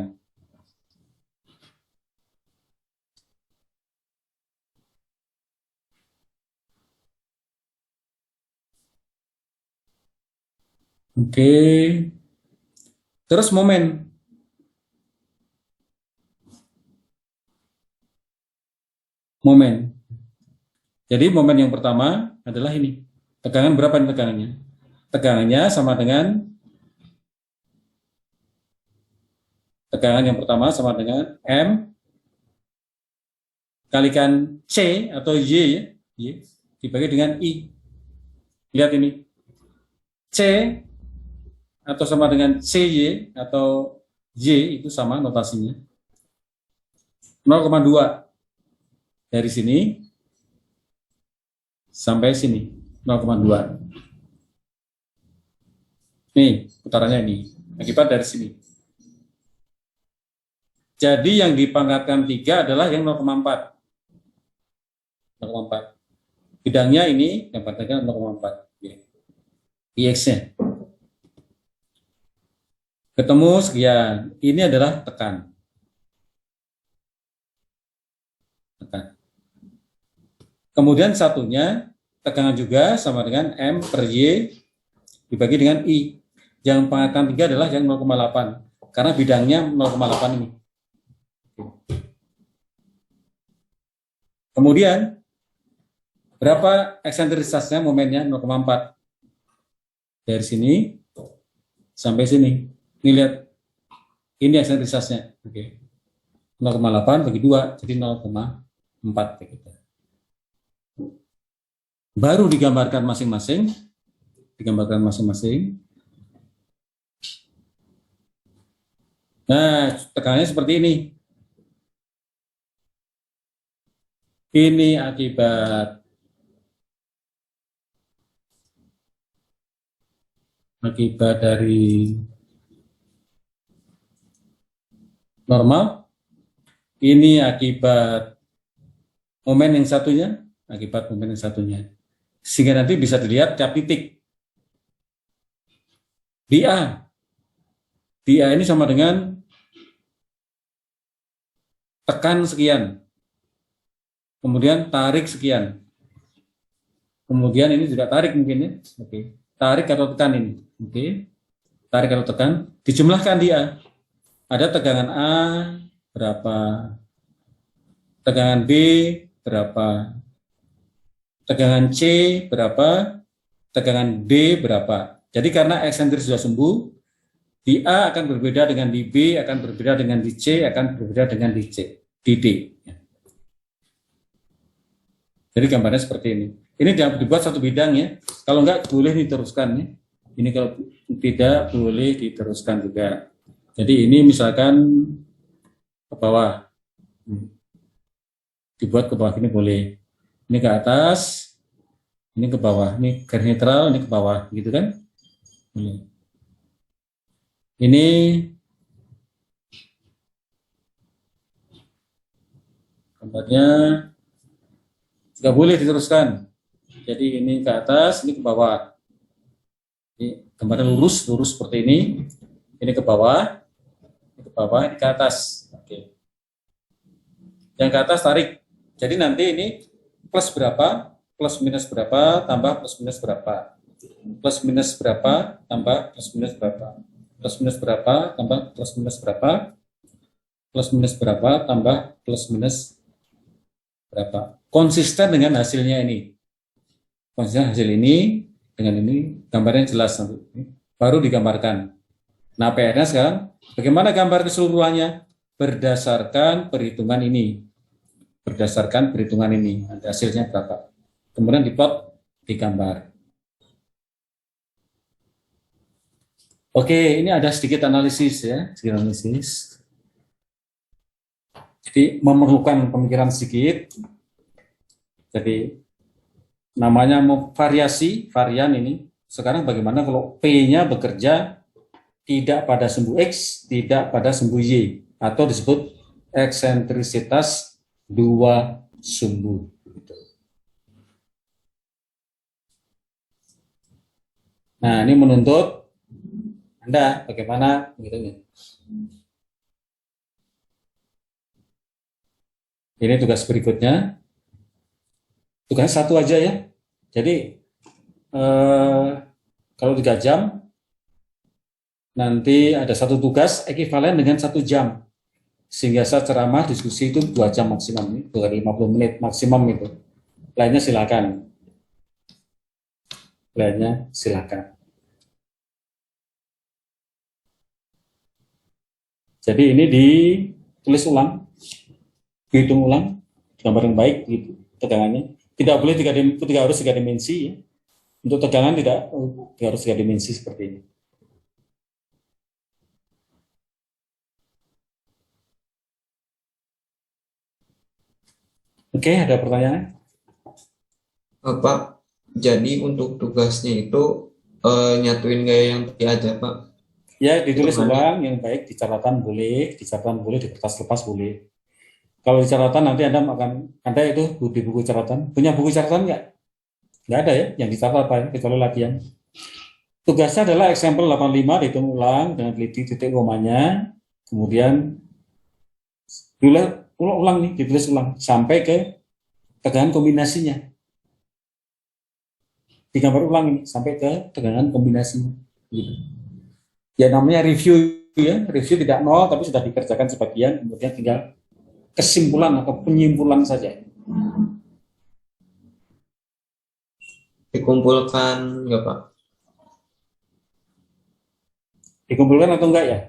Oke. Terus momen. Jadi momen yang pertama adalah ini. Tegangan berapa nih tegangannya? Tegangannya sama dengan tegangan yang pertama sama dengan M kalikan C atau Y ya. Y dibagi dengan I. Lihat ini. C atau sama dengan CY atau Y itu sama notasinya. 0,2 dari sini sampai sini 0,2. Nih putarannya ini Akibat dari sini. Jadi yang dipangkatkan 3 adalah yang 0,4. 0,4. Bidangnya ini yang pangkatkan 0,4. IX-nya. Ketemu sekian. Ini adalah tekan. Tekan. Kemudian satunya tegangan juga sama dengan M per Y dibagi dengan I. Yang pangkatkan 3 adalah yang 0,8. Karena bidangnya 0,8 ini. Kemudian, berapa eksentrisitasnya momennya? 0,4. Dari sini sampai sini. Ini lihat. Ini eksentrisitasnya. Oke. 0,8 bagi 2, jadi 0,4. Begitu. Baru digambarkan masing-masing. Nah, tekanannya seperti ini. Ini akibat dari normal. Ini akibat momen yang satunya. Sehingga nanti bisa dilihat tiap titik. Di A ini sama dengan tekan sekian. Kemudian tarik sekian. Kemudian ini juga tarik mungkin ya. Oke. Tarik atau tekan ini. Oke. Tarik atau tekan. Dijumlahkan di A. Ada tegangan A berapa. Tegangan B berapa. Tegangan C berapa. Tegangan D berapa. Jadi karena eksentris sudah sembuh, di A akan berbeda dengan di B, akan berbeda dengan di C, akan berbeda dengan di D. Jadi gambarnya seperti ini. Ini dibuat satu bidang ya. Kalau enggak boleh diteruskan ya. Ini kalau tidak boleh diteruskan juga. Jadi ini misalkan ke bawah. Dibuat ke bawah ini boleh. Ini ke atas. Ini ke bawah. Ini garis netral, ini ke bawah gitu kan. Ini gambarnya nggak boleh diteruskan. Jadi ini ke atas, ini ke bawah. Ini gambarnya lurus seperti ini. Ini ke bawah, ini ke atas. Oke. Yang ke atas tarik. Jadi nanti ini plus berapa, plus minus berapa, tambah plus minus berapa. Plus minus berapa, tambah plus minus berapa. Plus minus berapa, tambah plus minus berapa. Plus minus berapa, tambah plus minus berapa. Konsisten dengan hasilnya ini. Konsisten hasil ini dengan ini, gambarnya jelas nanti. Baru digambarkan. Nah, PR-nya sekarang, bagaimana gambar keseluruhannya? Berdasarkan perhitungan ini. Nanti hasilnya berapa. Kemudian diplot, digambar. Oke, ini ada sedikit analisis ya, Jadi memerlukan pemikiran sedikit. Jadi namanya varian ini. Sekarang bagaimana kalau P-nya bekerja tidak pada sumbu X, tidak pada sumbu Y, atau disebut eksentrisitas dua sumbu. Nah, ini menuntut Anda bagaimana begitunya. Ini tugas berikutnya. Tugas satu aja ya. Jadi kalau 3 jam, nanti ada satu tugas ekivalen dengan 1 jam. Sehingga saya ceramah diskusi itu 2 jam maksimum, 50 menit maksimum itu. Lainnya silakan. Jadi ini ditulis ulang, dihitung ulang, gambar yang baik gitu, tegangannya. Tidak boleh tidak harus 3 dimensi ya. Untuk tegangan tidak harus 3 dimensi seperti ini. Oke, ada pertanyaan? Pak, jadi untuk tugasnya itu nyatuin gaya yang tadi aja, Pak. Ya, ditulis Hitungannya. ulang yang baik di catatan boleh, di kertas lepas boleh. Kalau di catatan nanti Anda itu di buku catatan. Punya buku catatan nggak? Nggak ada ya, yang dicatat apa ya, kecuali latihan. Tugasnya adalah example 85 dihitung ulang dengan teliti titik komanya, kemudian ditulis ulang sampai ke tegangan kombinasinya. Digambar ulang ini sampai ke tegangan kombinasinya. Gitu. Ya namanya review ya, review tidak nol tapi sudah dikerjakan sebagian, kemudian tinggal kesimpulan atau penyimpulan saja. Dikumpulkan nggak Pak? Dikumpulkan atau enggak ya?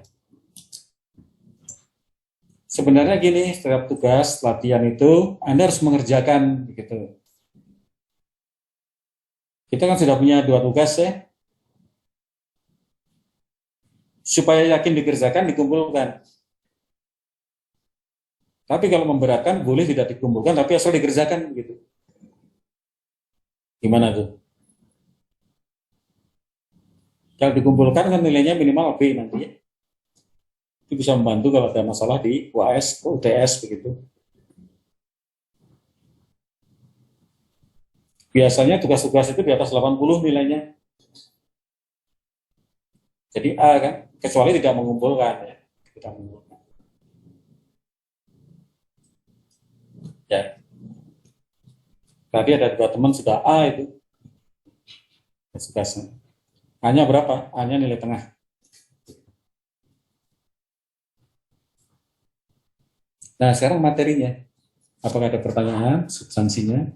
Sebenarnya gini, setiap tugas latihan itu Anda harus mengerjakan gitu. Kita kan sudah punya 2 tugas ya. Supaya yakin dikerjakan, dikumpulkan. Tapi kalau memberatkan, boleh tidak dikumpulkan, tapi asal dikerjakan gitu. Gimana tuh? Kalau dikumpulkan kan nilainya minimal B nanti ya. Itu bisa membantu kalau ada masalah di UAS, UTS begitu. Biasanya tugas-tugas itu di atas 80 nilainya. Jadi A kan, kecuali tidak mengumpulkan ya. Tidak mengumpulkan. Ya. Tadi ada 2 teman sudah A itu. Tugasnya. A-nya berapa? A-nya nilai tengah. Nah, sekarang materinya. Apakah ada pertanyaan, substansinya?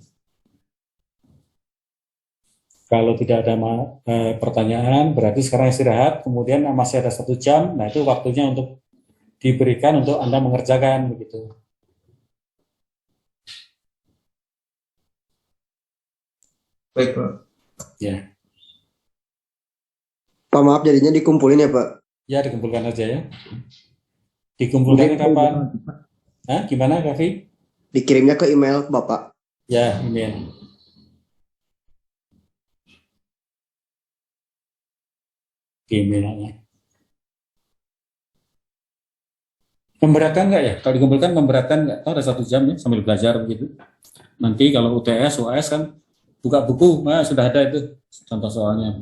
Kalau tidak ada pertanyaan, berarti sekarang istirahat, kemudian masih ada 1 jam, nah itu waktunya untuk diberikan untuk Anda mengerjakan, begitu. Baik Pak. Ya, Pak maaf jadinya dikumpulin ya Pak. ya dikumpulkan aja ya. Dikumpulkannya kapan? Hah, gimana, Kavi? Dikirimnya ke email Bapak. Ya, email. Emailnya. Memberatkan nggak ya? Kalau dikumpulkan memberatkan nggak? Oh, ada 1 jam ya sambil belajar begitu. Nanti kalau UTS, UAS kan buka buku, nah sudah ada itu contoh soalnya.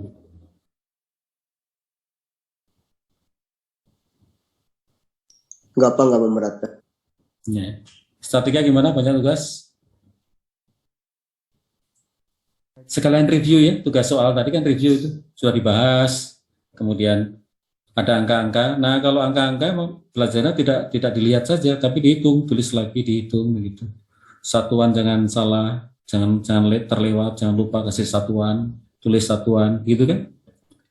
Enggak Pak, enggak memberatkan. Ya. Strategi gimana? Banyak tugas? Sekalian review ya, tugas soal tadi kan review itu sudah dibahas. Kemudian ada angka-angka. Nah, kalau angka-angka belajarnya tidak dilihat saja, tapi dihitung, tulis lagi, dihitung gitu. Satuan jangan salah, jangan terlewat, jangan lupa kasih satuan, tulis satuan, gitu kan?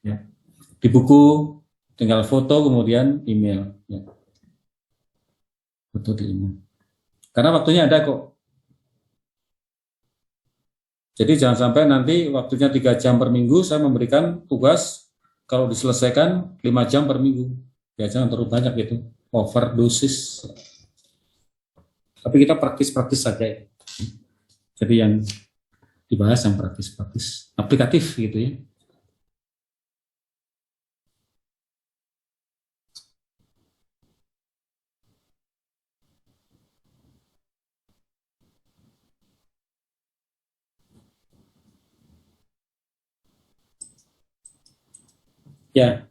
Ya. Di buku tinggal foto kemudian email. Ya. Foto di email. Karena waktunya ada kok. Jadi jangan sampai nanti waktunya 3 jam per minggu saya memberikan tugas kalau diselesaikan 5 jam per minggu. Ya jangan terlalu banyak gitu. Overdosis. Tapi kita praktis-praktis saja ya. Jadi yang dibahas yang praktis-praktis. Aplikatif gitu ya. Ya.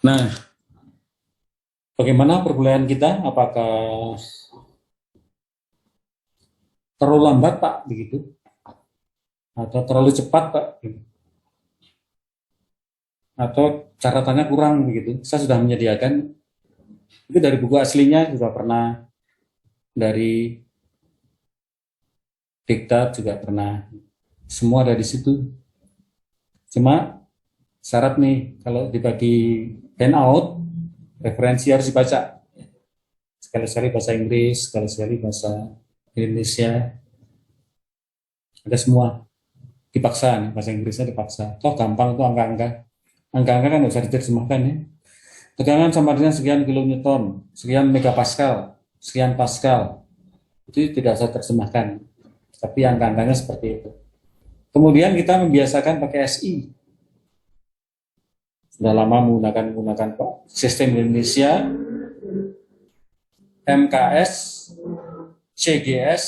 Nah, bagaimana perkuliahan kita? Apakah terlalu lambat, Pak, begitu? Atau terlalu cepat, Pak? Atau catatannya kurang begitu? Saya sudah menyediakan itu dari buku aslinya juga pernah, dari diktat juga pernah. Semua ada di situ. Cuma syarat nih, kalau dibagi handout, referensi harus dibaca. Sekali-sekali bahasa Inggris, sekali-sekali bahasa Indonesia. Ada semua. Dipaksa nih, bahasa Inggrisnya dipaksa. Toh gampang tuh angka-angka. Angka-angka kan nggak usah diterjemahkan ya. Tegangan sama dengan sekian kilonewton, sekian megapascal, sekian pascal. Itu tidak usah terjemahkan. Tapi angka-angkanya seperti itu. Kemudian kita membiasakan pakai SI. sudah lama menggunakan sistem Indonesia, MKS, CGS,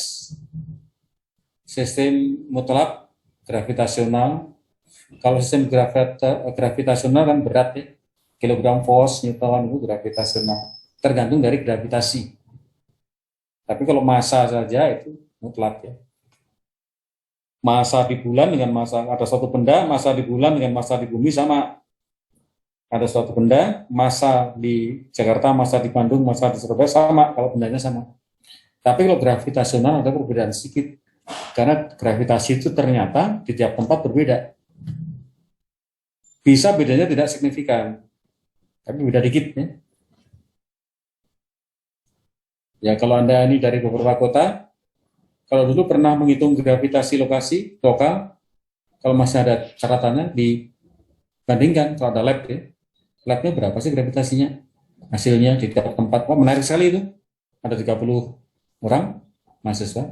sistem mutlak gravitasional. Kalau sistem gravitasional kan berat ya, kilogram force, Newton itu gravitasional, tergantung dari gravitasi. Tapi kalau massa saja itu mutlak ya. Massa di bulan dengan massa, ada suatu benda, massa di bulan dengan massa di bumi sama. Ada suatu benda, massa di Jakarta, massa di Bandung, massa di Surabaya sama, kalau bendanya sama. Tapi kalau gravitasional ada perbedaan sedikit. Karena gravitasi itu ternyata di tiap tempat berbeda. Bisa bedanya tidak signifikan, tapi beda dikit ya. Ya kalau Anda ini dari beberapa kota, kalau dulu pernah menghitung gravitasi lokasi, lokal, kalau masih ada catatannya, dibandingkan kalau ada lab ya. Labnya berapa sih gravitasinya? Hasilnya di tiap tempat. Wah, menarik sekali itu. Ada 30 orang mahasiswa.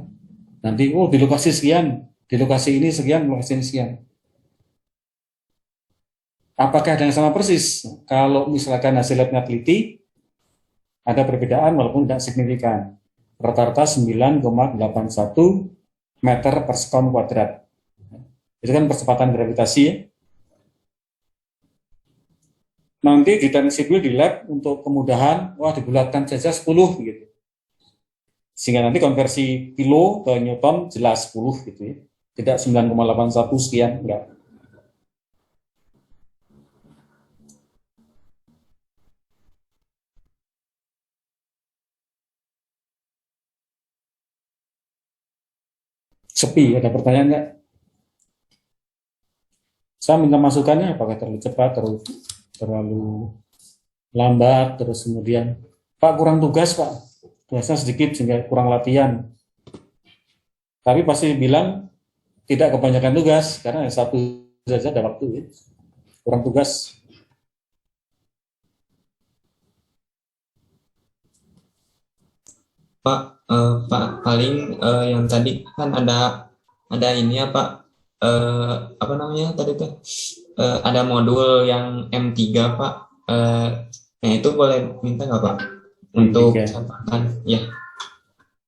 Nanti, di lokasi sekian, di lokasi ini sekian, lokasi ini sekian. Apakah ada yang sama persis? Kalau misalkan hasil labnya teliti, ada perbedaan walaupun tidak signifikan. Rata-rata 9,81 meter per sekon kuadrat. Itu kan percepatan gravitasi ya. Nanti di teknik sipil di lab untuk kemudahan, dibulatkan saja 10 gitu. Sehingga nanti konversi kilo ke Newton jelas 10 gitu ya. Tidak 9,81 sekian, enggak. Sepi, ada pertanyaan enggak? Saya minta masukannya apakah terlalu cepat, terlalu lambat, terus kemudian Pak kurang tugas Pak, tugasnya sedikit sehingga kurang latihan. Tapi pasti bilang tidak kebanyakan tugas karena satu saja ada waktu ya. Kurang tugas. Pak, paling yang tadi kan ada ini ya Pak, apa namanya tadi tuh, ada modul yang M3 Pak, nah itu boleh minta nggak Pak untuk M3. catatan ya?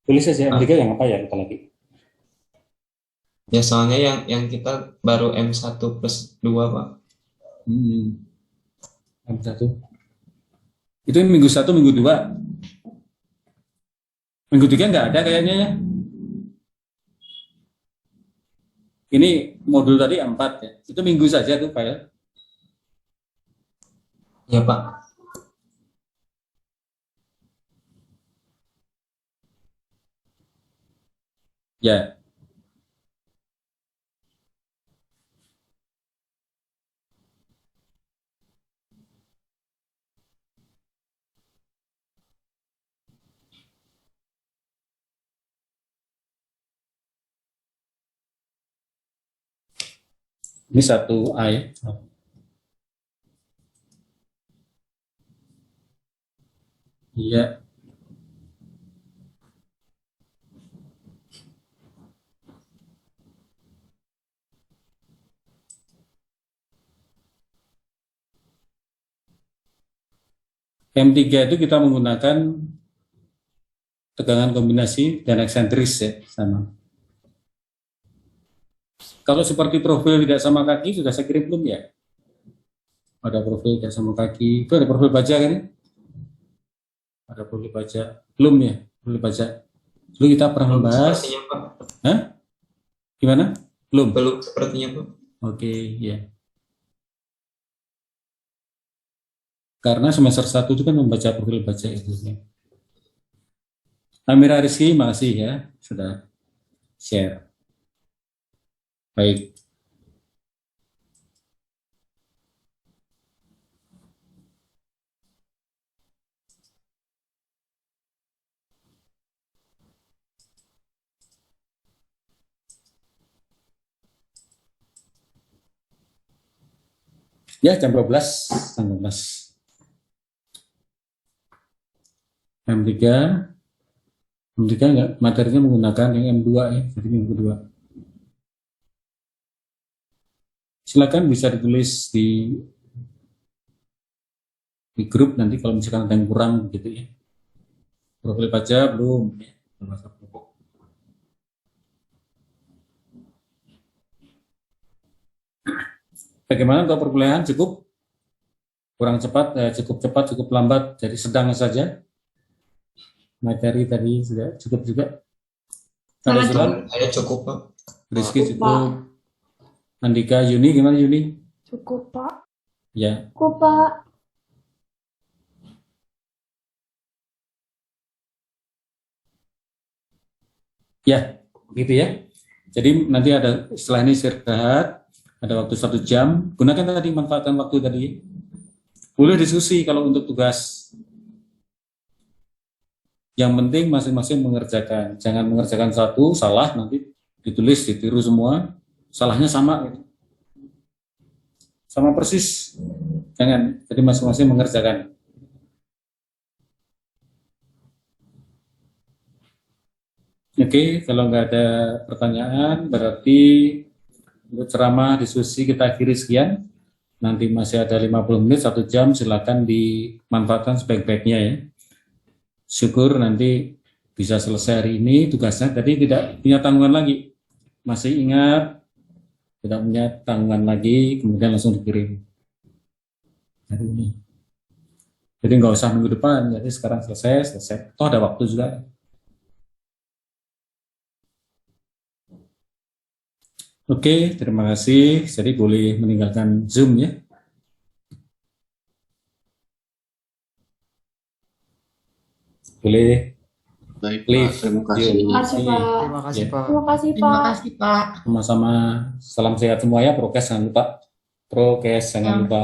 Tulis saja M3 yang apa ya kita lagi? Ya soalnya yang kita baru M1 plus 2 Pak. M1. Itu minggu 1, minggu 2. Minggu 3 nggak ada kayaknya ya. Ini modul tadi 4 ya. Itu minggu saja tuh Pak ya. Ya Pak. Ya. Ini 1A ya. Iya. M3 itu kita menggunakan tegangan kombinasi dan eksentris ya, sama. Kalau seperti profil tidak sama kaki sudah saya kirim belum ya? Ada profil tidak sama kaki, itu ada profil baja kan? Ada profil baja, belum ya? Profil baja. Dulu kita pernah membahas. Sepertinya Pak. Hah? Gimana? Belum. Belum sepertinya Pak. Oke, ya. Karena semester 1 itu kan membaca profil baja itu. Amira Rizky, makasih ya sudah share. Baik. Ya, jam 12, tanggal 12. M3 enggak, materinya menggunakan yang M2 ya, jadi minggu 2. Silakan bisa ditulis di di grup nanti kalau misalkan ada yang kurang gitu ya. Profil pajak belum ya. Bahasa pokok. Bagaimana untuk perkuliahan, cukup kurang cepat, cukup cepat, cukup lambat, jadi sedang saja. Materi tadi sudah cukup juga. Ada Sangat surat, Saya cukup, Pak. Rizky Cukup, cukup. Andika, Yuni gimana Yuni? Cukup, Pak. Ya, Cukup, Pak. ya, gitu ya. Jadi nanti ada setelah ini istirahat, ada waktu 1 jam. Gunakan tadi, manfaatkan waktu tadi. Boleh diskusi kalau untuk tugas. Yang penting masing-masing mengerjakan. Jangan mengerjakan satu, salah, nanti ditulis, ditiru semua. Salahnya sama. Gitu. Sama persis. Jangan. Jadi masing-masing mengerjakan. Oke, kalau nggak ada pertanyaan, berarti untuk ceramah, diskusi kita akhiri sekian. Nanti masih ada 50 menit, 1 jam, silakan dimanfaatkan sebaik-baiknya ya. Syukur nanti bisa selesai hari ini tugasnya, tadi tidak punya tanggungan lagi. Masih ingat, tidak punya tanggungan lagi, kemudian langsung dikirim hari ini. Jadi nggak usah minggu depan, jadi sekarang selesai. Toh ada waktu juga. Oke, terima kasih. Jadi boleh meninggalkan Zoom ya. Boleh. Baik, Leave. terima kasih. Terima kasih, Pak. Terima kasih, Ya. Pak. Terima kasih, Terima Pak. kasih, Pak. Sama-sama. Salam sehat semua ya. Prokes jangan lupa. Prokes jangan lupa.